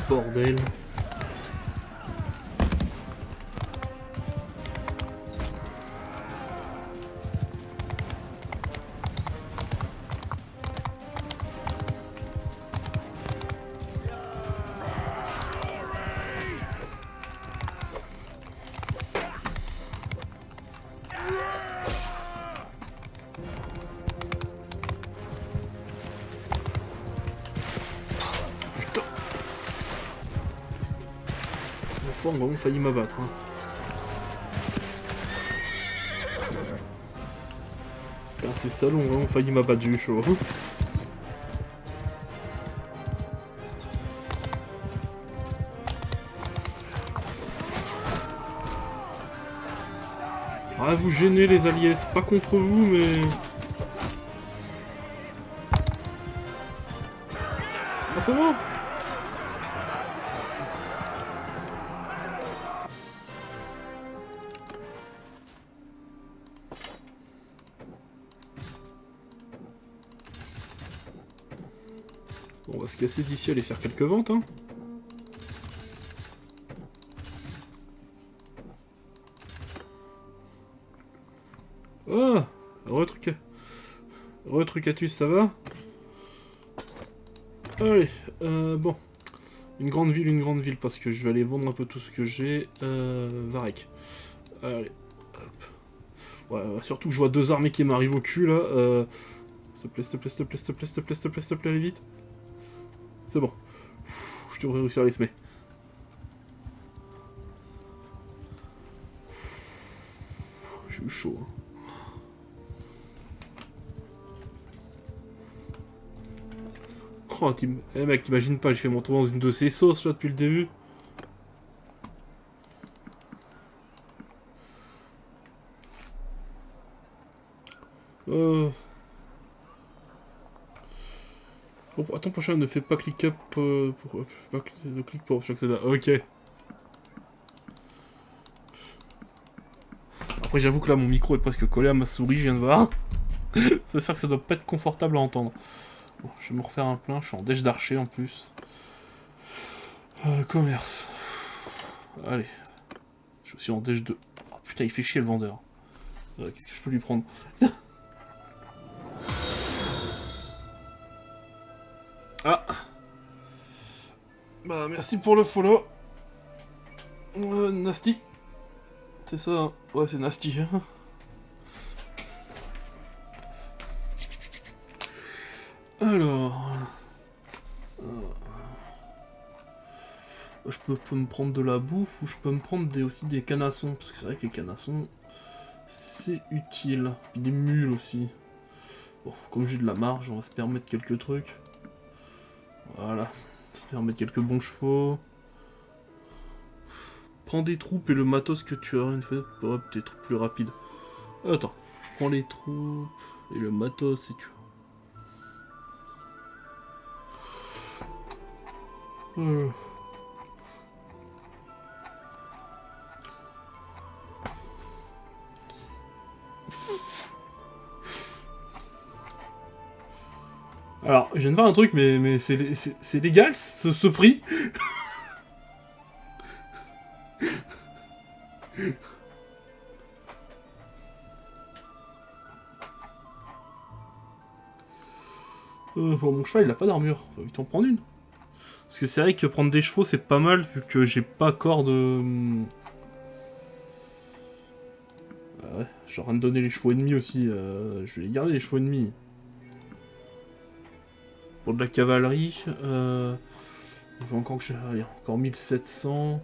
Bordel. fois ont vraiment failli m'abattre. Hein. Putain, ces salauds ont vraiment failli m'abattre, j'ai eu chaud. Ah, vous gênez les alliés, c'est pas contre vous, mais... Ah, c'est bon. Bon, on va se casser d'ici, aller faire quelques ventes, hein. Oh, retrucatus, ça va? Allez, bon. Une grande ville, parce que je vais aller vendre un peu tout ce que j'ai. Varek. Allez, hop. Ouais, surtout que je vois deux armées qui m'arrivent au cul, là. S'il te plaît, allez vite. C'est bon. Je devrais réussir à les semer. J'ai eu chaud, hein. Oh, eh mec, t'imagines pas, j'ai fait mon tour dans une de ces sauces là depuis le début. Bon, attends, prochain, ne fais pas click up pour... Fais pas clic pour accéder là. Ok. Après, j'avoue que là, mon micro est presque collé à ma souris, je viens de voir. C'est sûr que ça doit pas être confortable à entendre. Bon, je vais me refaire un plein, je suis en dèche d'archer en plus. Commerce. Allez. Je suis en dèche de... Oh, putain, il fait chier le vendeur. Qu'est-ce que je peux lui prendre? Ah. Bah, merci pour le follow. Nasty. C'est ça, hein. Ouais, c'est Nasty. Alors... Je peux me prendre de la bouffe ou je peux me prendre aussi des canassons. Parce que c'est vrai que les canassons, c'est utile. Puis des mules aussi. Bon, comme j'ai de la marge, on va se permettre quelques trucs. Voilà. On va se permettre quelques bons chevaux. Prends des troupes et le matos que tu as une fois pour être plus rapide. Attends. Prends les troupes et le matos et tu... Alors, je viens de voir un truc, mais c'est légal, ce prix? Bon, mon cheval, il a pas d'armure. Faut vite en prendre une. Parce que c'est vrai que prendre des chevaux, c'est pas mal, vu que j'ai pas corps de... Ah ouais, je suis en train de donner les chevaux ennemis aussi. Je vais les garder, les chevaux ennemis. Pour de la cavalerie, il faut encore que j'ai... Allez, encore 1700.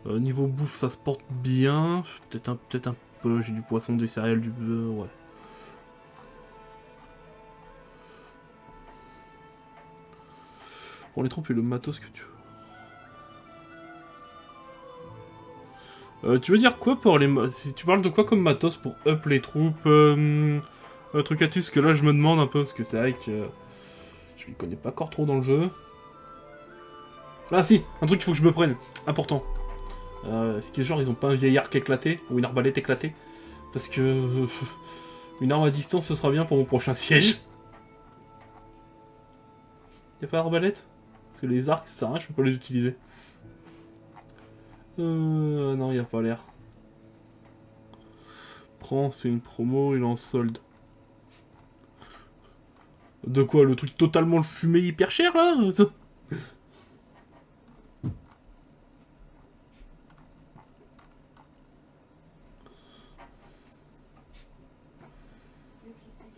Niveau bouffe, ça se porte bien. Peut-être un peu, j'ai du poisson, des céréales, du beurre, ouais. Pour les troupes et le matos que tu veux. Tu veux dire quoi pour les... Tu parles de quoi comme matos pour up les troupes Trucatus, que là je me demande un peu, parce que c'est vrai que... je m'y connais pas encore trop dans le jeu. Ah si, un truc qu'il faut que je me prenne, important. Est-ce que genre ils ont pas un vieil arc éclaté, ou une arbalète éclatée? Parce que... une arme à distance ce sera bien pour mon prochain siège. Y'a pas d'arbalète? Parce que les arcs, ça sert à rien, je peux pas les utiliser. Non, y a pas l'air. Prends, c'est une promo, il est en solde. De quoi? Le truc totalement fumé hyper cher, là? Je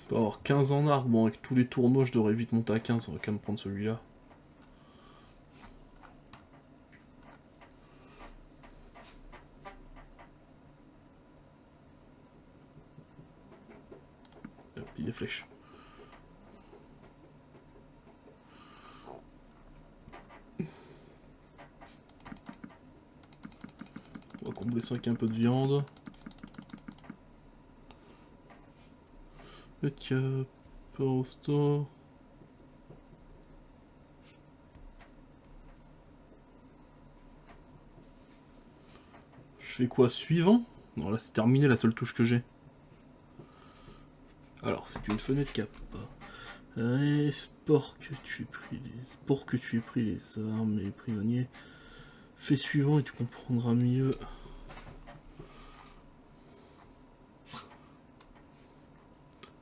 dois avoir 15 en arc. Bon, avec tous les tournois, je devrais vite monter à 15. On va quand même prendre celui-là. flèches. On va combler ça avec un peu de viande. Le cap, rosto. Je fais quoi? Suivant? Non, là c'est terminé la seule touche que j'ai. Alors, c'est une fenêtre cap. Pour que tu aies pris les armes et les prisonniers. Fais suivant et tu comprendras mieux.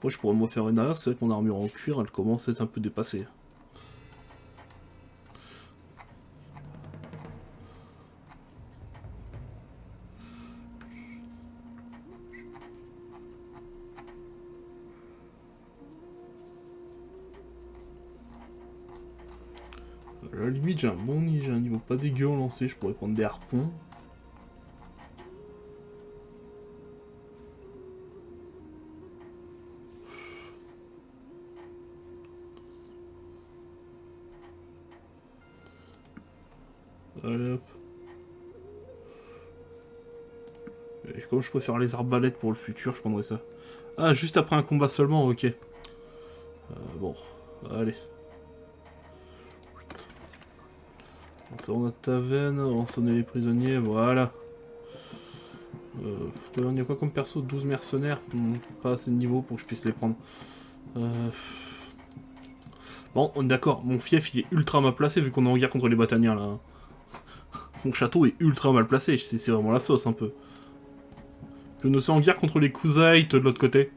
Moi, je pourrais me faire une arme, c'est vrai que mon armure en cuir, elle commence à être un peu dépassée. À la limite, j'ai un niveau pas dégueu en lancer, je pourrais prendre des harpons. Allez hop. Et comme je préfère les arbalètes pour le futur, je prendrai ça. Ah, juste après un combat seulement, ok. Bon, allez. On a taverne, on va sonner les prisonniers, voilà. Il y a quoi comme perso? 12 mercenaires, pas assez de niveau pour que je puisse les prendre. Bon, on est d'accord, mon fief il est ultra mal placé vu qu'on est en guerre contre les Bataniens là. Mon château est ultra mal placé, c'est vraiment la sauce un peu. Puis on est aussi en guerre contre les Kuzaites de l'autre côté.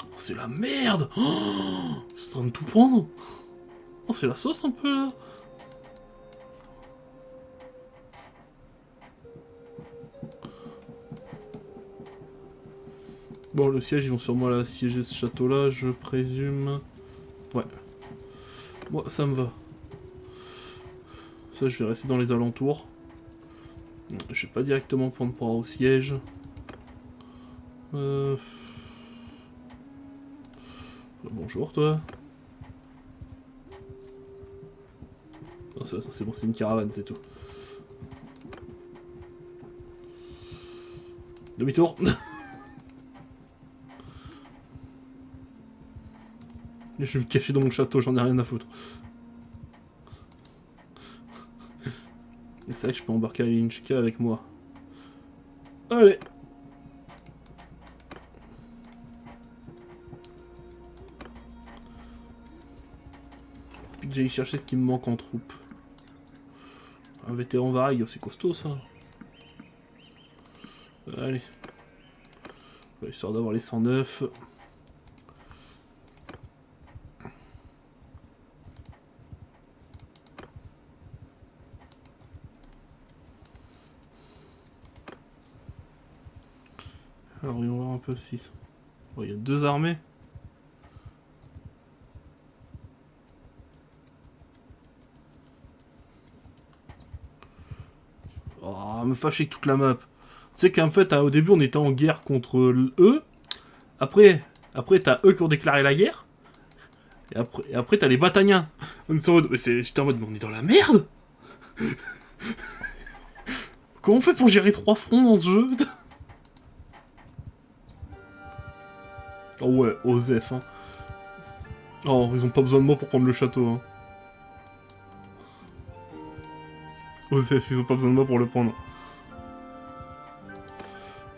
Oh, c'est la merde! Oh, ils sont en train de tout prendre! Oh, c'est la sauce un peu là! Bon, le siège, ils vont sûrement aller assiéger ce château-là, je présume. Ouais. Moi, ça me va. Ça, je vais rester dans les alentours. Je vais pas directement prendre part au siège. Bonjour, toi. Oh, ça c'est bon, c'est une caravane, c'est tout. Demi-tour. Je vais me cacher dans mon château, j'en ai rien à foutre. Et c'est vrai que je peux embarquer Alinchka avec moi. Allez! Puis que j'aille chercher ce qui me manque en troupe. Un vétéran vaille, c'est costaud ça. Allez. Histoire d'avoir les 109. Alors, voyons voir un peu si... Bon, il y a 2 armées. Oh, me fâche avec toute la map. Tu sais qu'en fait, au début, on était en guerre contre eux. Après t'as eux qui ont déclaré la guerre. Et après t'as les Bataniens. J'étais en mode, mais on est dans la merde. Comment on fait pour gérer 3 fronts dans ce jeu? Oh ouais, Osef, hein. Oh, ils ont pas besoin de moi pour prendre le château, hein. Osef, ils ont pas besoin de moi pour le prendre.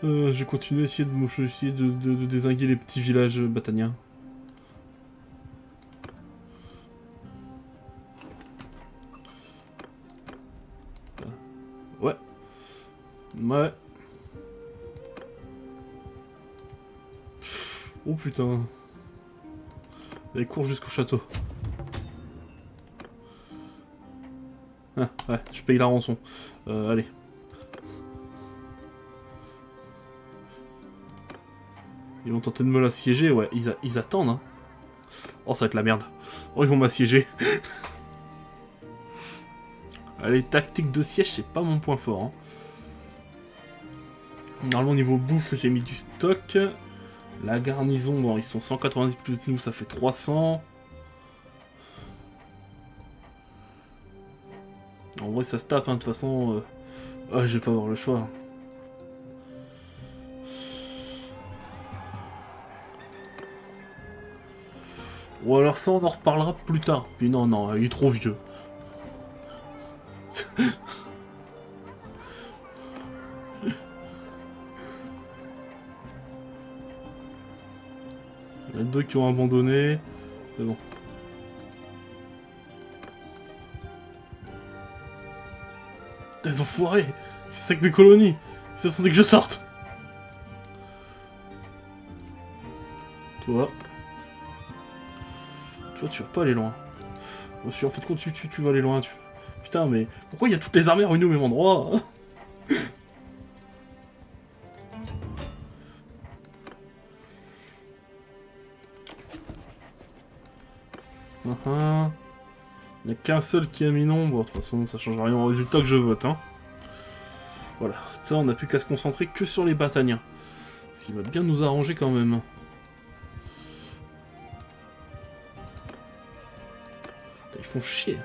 Je vais continuer à essayer de dézinguer les petits villages bataniens. Ouais. Ouais. Oh putain. Allez, cours jusqu'au château. Ah, ouais, je paye la rançon. Allez. Ils vont tenter de me l'assiéger, ouais, ils attendent, hein. Oh, ça va être la merde. Oh, ils vont m'assiéger. Allez, tactique de siège, c'est pas mon point fort, hein. Normalement, au niveau bouffe, j'ai mis du stock. La garnison, bon, ils sont 190 plus nous, ça fait 300. En vrai, ça se tape, hein, de toute façon. Ah, je vais pas avoir le choix. Ou alors ça, on en reparlera plus tard. Puis non, non, il est trop vieux. Il y en a deux qui ont abandonné. C'est bon. Les enfoirés! C'est que mes colonies! Ils attendaient que je sorte! Toi, tu vas pas aller loin. Monsieur, en fait, quand tu vas aller loin, Putain, mais pourquoi il y a toutes les armées réunies au même endroit? Il n'y a qu'un seul qui a mis non. Bon, de toute façon, ça change rien au résultat que je vote. Hein. Voilà, ça, on n'a plus qu'à se concentrer que sur les bataillons. Ce qui va bien nous arranger quand même. Putain, ils font chier.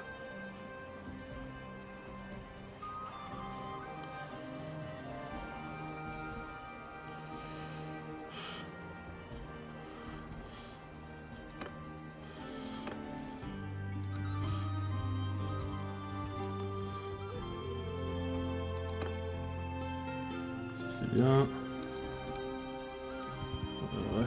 C'est bien. Ouais.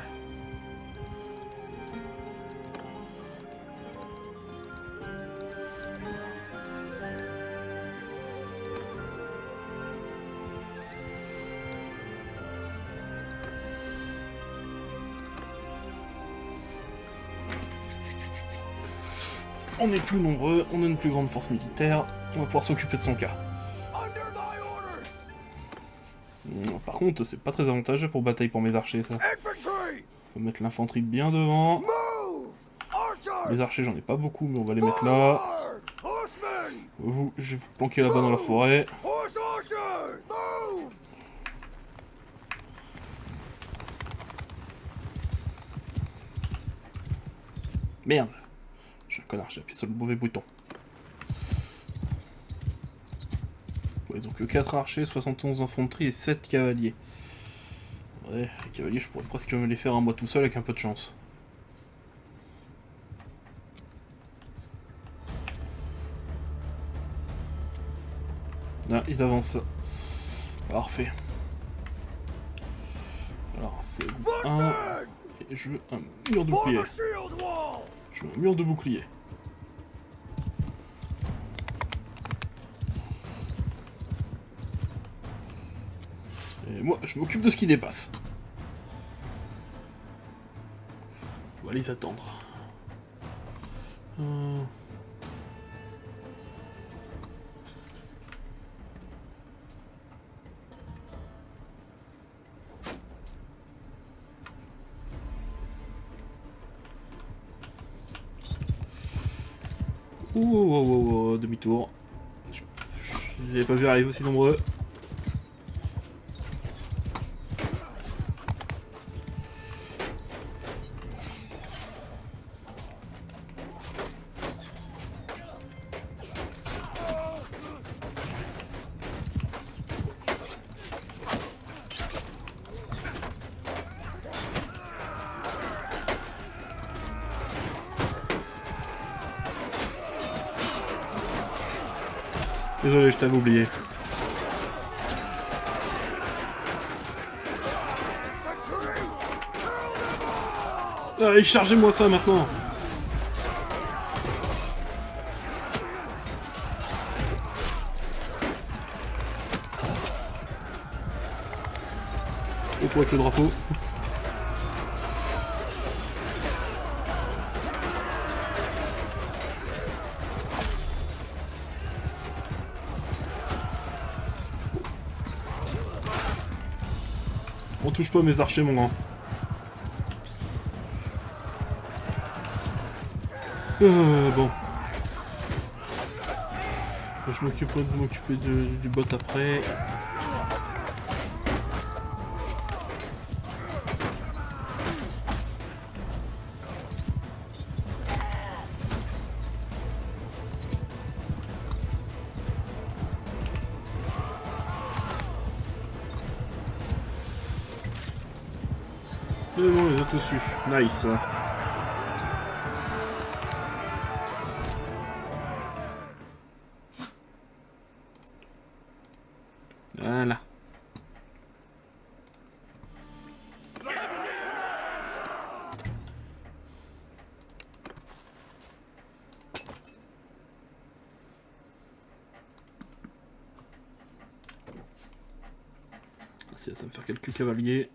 On est plus nombreux, on a une plus grande force militaire, on va pouvoir s'occuper de son cas. Under my orders! Par contre, c'est pas très avantageux pour bataille pour mes archers, ça. Infantry! Faut mettre l'infanterie bien devant. Move! Archers! Les archers, j'en ai pas beaucoup, mais on va les mettre là. Forward! Horsemen! Vous, je vais vous planquer là-bas dans la forêt. Horse archers! Move! Merde. Je suis un connard, j'ai appuyé sur le mauvais bouton. Ouais, ils ont que 4 archers, 71 infanterie et 7 cavaliers. Ouais, les cavaliers, je pourrais presque me les faire à moi tout seul avec un peu de chance. Ah, ils avancent. Parfait. Alors, c'est un... Et je veux un mur de bouclier. Form a shield wall! Je veux un mur de bouclier. Et moi, je m'occupe de ce qui dépasse. On va les attendre. Oh, demi-tour. Je les avais pas vu arriver aussi nombreux. Désolé, je t'avais oublié. Allez, chargez-moi ça maintenant. Et toi avec le drapeau. On touche pas mes archers, mon grand. Bon. Je m'occuperai de m'occuper du bot après. C'est bon, les autres dessus. Nice. Voilà. Ça va me faire quelques cavaliers.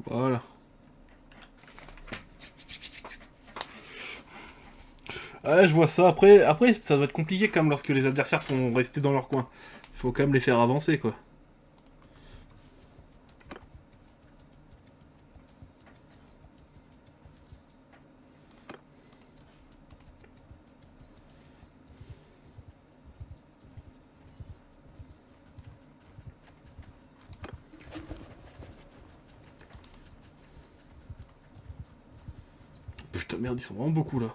Voilà. Ouais, je vois ça. Après, ça doit être compliqué quand même lorsque les adversaires sont restés dans leur coin. Faut quand même les faire avancer, quoi. Putain, merde, ils sont vraiment beaucoup, là.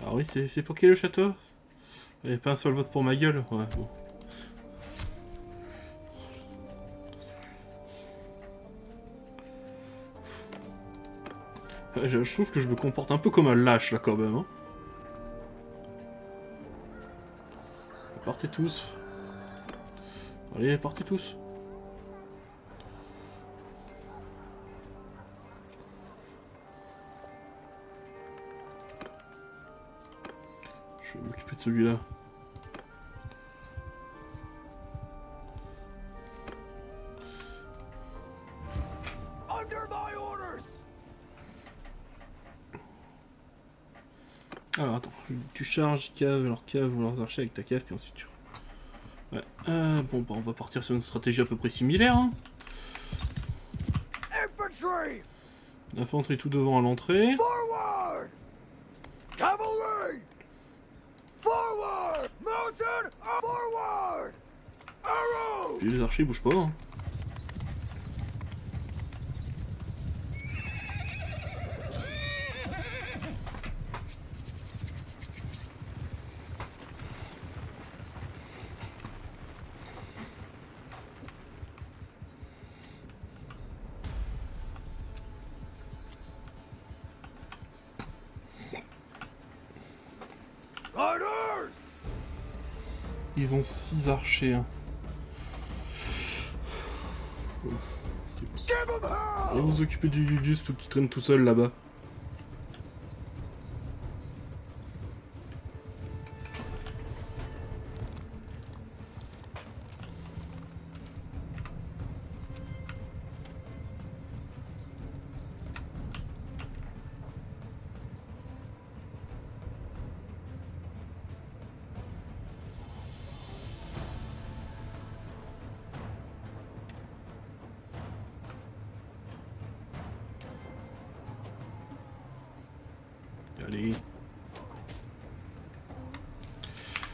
Alors oui, c'est pour qui le château? Il n'y a pas un seul vote pour ma gueule? Ouais, bon. Ouais, je trouve que je me comporte un peu comme un lâche, là, quand même. Hein. Partez tous. Allez, partez tous. Je vais m'occuper de celui-là. Under my orders! Alors attends, tu charges cave, ou leurs archers avec ta cave, puis ensuite tu... Ouais, bon bah on va partir sur une stratégie à peu près similaire. Hein. Infantry! L'infanterie tout devant à l'entrée. Forward! Cavalry! Forward! Mounted! Forward! Arrows! Puis les archers bougent pas. Hein. Riders! Ils ont 6 archers. Hein. Give 'em hell! Allez vous occuper du juste qui traîne tout seul là-bas. Allez.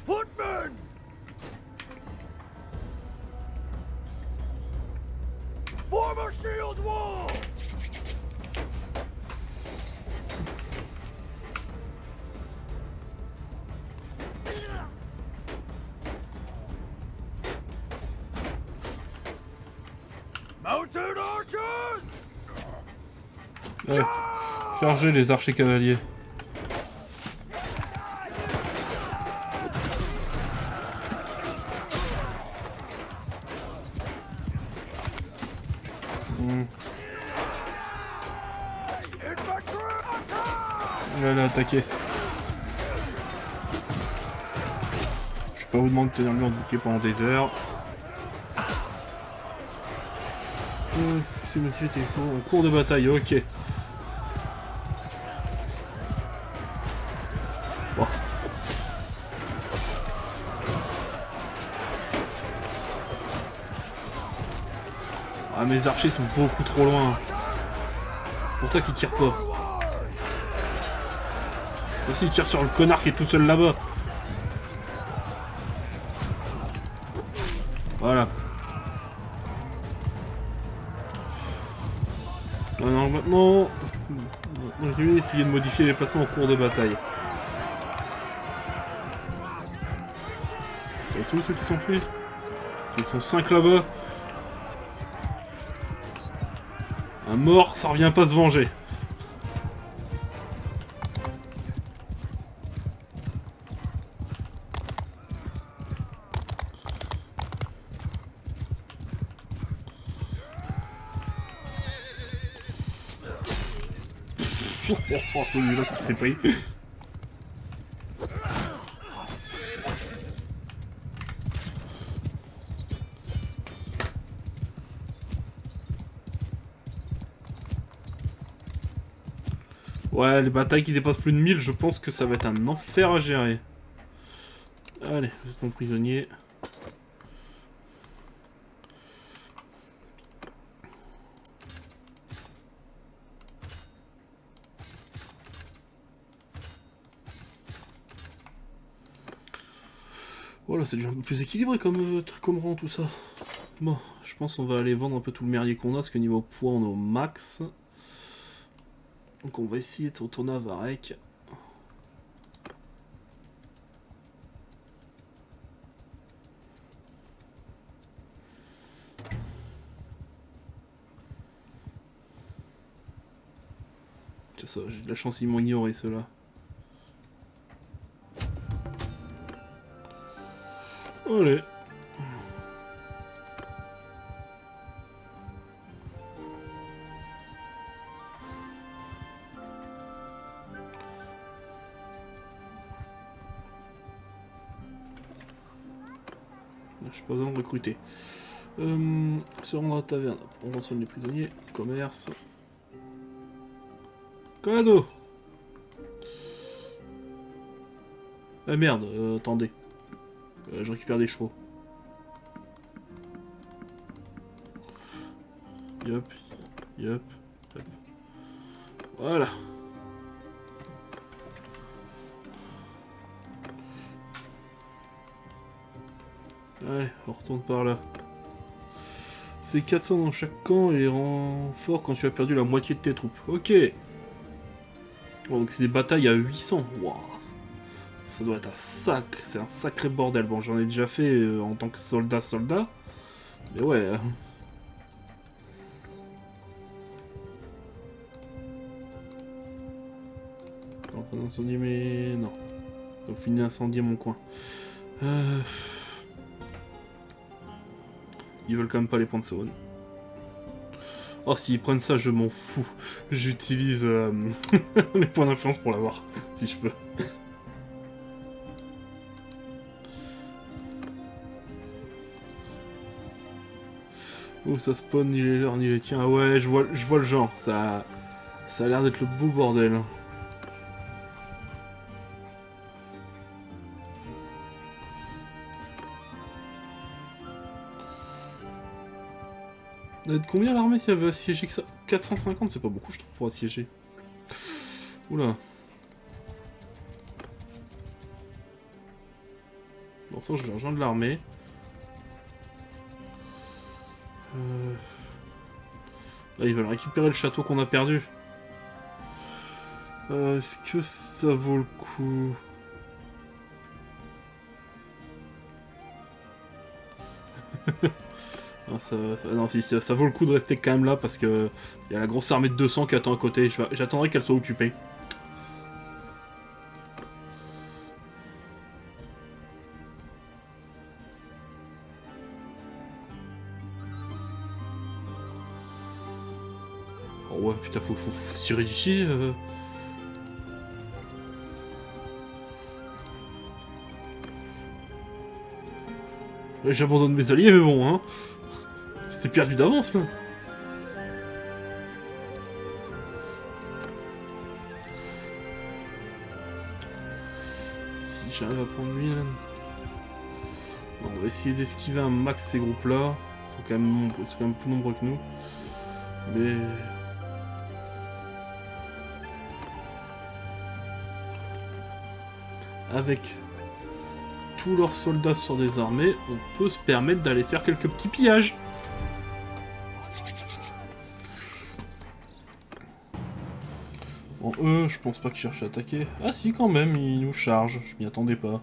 Footmen! Form a shield wall! Mounted archers! Ouais. Chargez les archers cavaliers. Là, attaquer. Je vais pas vous demander de tenir le mur de bouquet pendant des heures. C'est motivé, t'es en cours de bataille, ok. Bon. Ah, mes archers sont beaucoup trop loin. C'est pour ça qu'ils tirent pas. Aussi, il tire sur le connard qui est tout seul là-bas. Voilà. maintenant, je vais essayer de modifier les placements en cours de bataille. Ils sont où ceux qui s'enfuient? Ils sont 5 là-bas. Un mort, ça revient pas se venger. Oh, celui-là, ça s'est pris. Ouais, les batailles qui dépassent plus de 1000, je pense que ça va être un enfer à gérer. Allez, vous êtes mon prisonnier. Voilà, c'est déjà un peu plus équilibré comme truc, comme rang, tout ça. Bon, je pense qu'on va aller vendre un peu tout le merdier qu'on a, parce que niveau poids, on est au max. Donc on va essayer de se retourner à Varek. Tiens, ça, j'ai de la chance, ils m'ont ignoré ceux-là. Allez. Je n'ai pas besoin de recruter. Se rendre à la taverne. On rançonne les prisonniers. Commerce. Cadeau. Ah merde, attendez. Je récupère des chevaux. Yop. Yop. Hop. Voilà. Allez, on retourne par là. C'est 400 dans chaque camp et les renforts quand tu as perdu la moitié de tes troupes. Ok. Bon, donc c'est des batailles à 800. Waouh. Ça doit être un sac. C'est un sacré bordel. Bon, j'en ai déjà fait en tant que soldat. Mais ouais. On va incendier, mais non. On va finir d'incendier mon coin. Ils veulent quand même pas les prendre zone. Oh, s'ils prennent ça, je m'en fous. J'utilise les points d'influence pour l'avoir, si je peux. Oh, ça spawn ni les leurs ni les tiens. Ah ouais, je vois le genre. Ça a l'air d'être le beau bordel. De combien l'armée si elle veut assiéger que ça? 450, c'est pas beaucoup, je trouve, pour assiéger. Oula. Bon, ça, je vais rejoindre l'armée. Là, ils veulent récupérer le château qu'on a perdu. Est-ce que ça vaut le coup? Non, si, ça vaut le coup de rester quand même là parce que il y a la grosse armée de 200 qui attend à côté. J'attendrai qu'elle soit occupée. Oh ouais, putain, faut se tirer d'ici. J'abandonne mes alliés, mais bon, hein. C'était perdu d'avance, là. Si j'arrive à prendre lui, là... Bon, on va essayer d'esquiver un max ces groupes-là. Ils sont quand même plus nombreux que nous. Mais... Avec tous leurs soldats sur des armées, on peut se permettre d'aller faire quelques petits pillages. Bon, eux, je pense pas qu'ils cherchent à attaquer. Ah si, quand même, ils nous chargent. Je m'y attendais pas.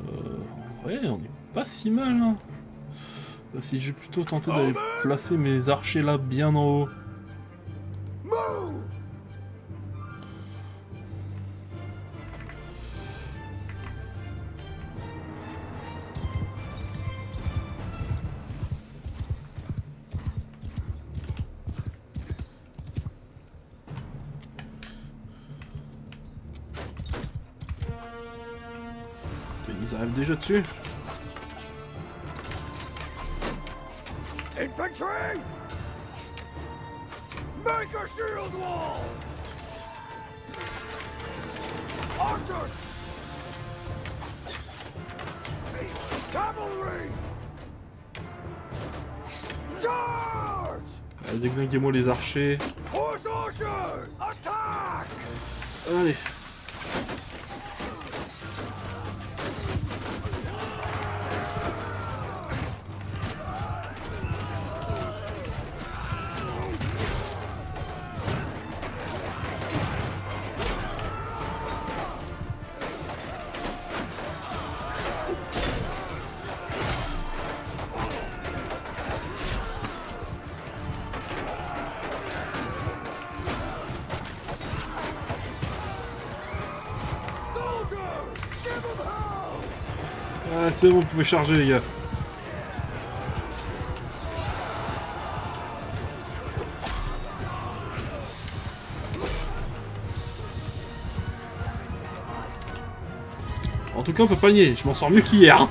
En vrai, on est pas si mal, hein. Si j'ai plutôt tenté d'aller placer mes archers là, bien en haut. Move! Ils arrivent déjà dessus. Infantry! Make a shield wall! Archers! Cavalry! Charge! Déglinguez-moi les archers. Horse archers! Attack! Allez. Soldiers! Give them hell! Ah, c'est bon, vous pouvez charger, les gars. En tout cas, on peut pas nier, je m'en sors mieux qu'hier. Hein.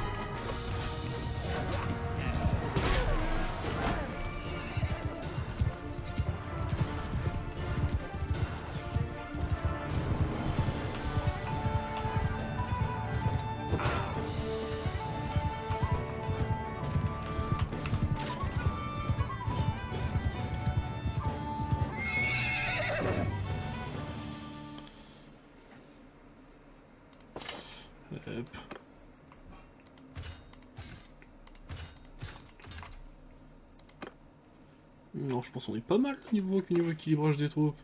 Hop. Non, je pense qu'on est pas mal niveau équilibrage des troupes.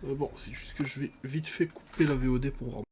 Bon, c'est juste que je vais vite fait couper la VOD pour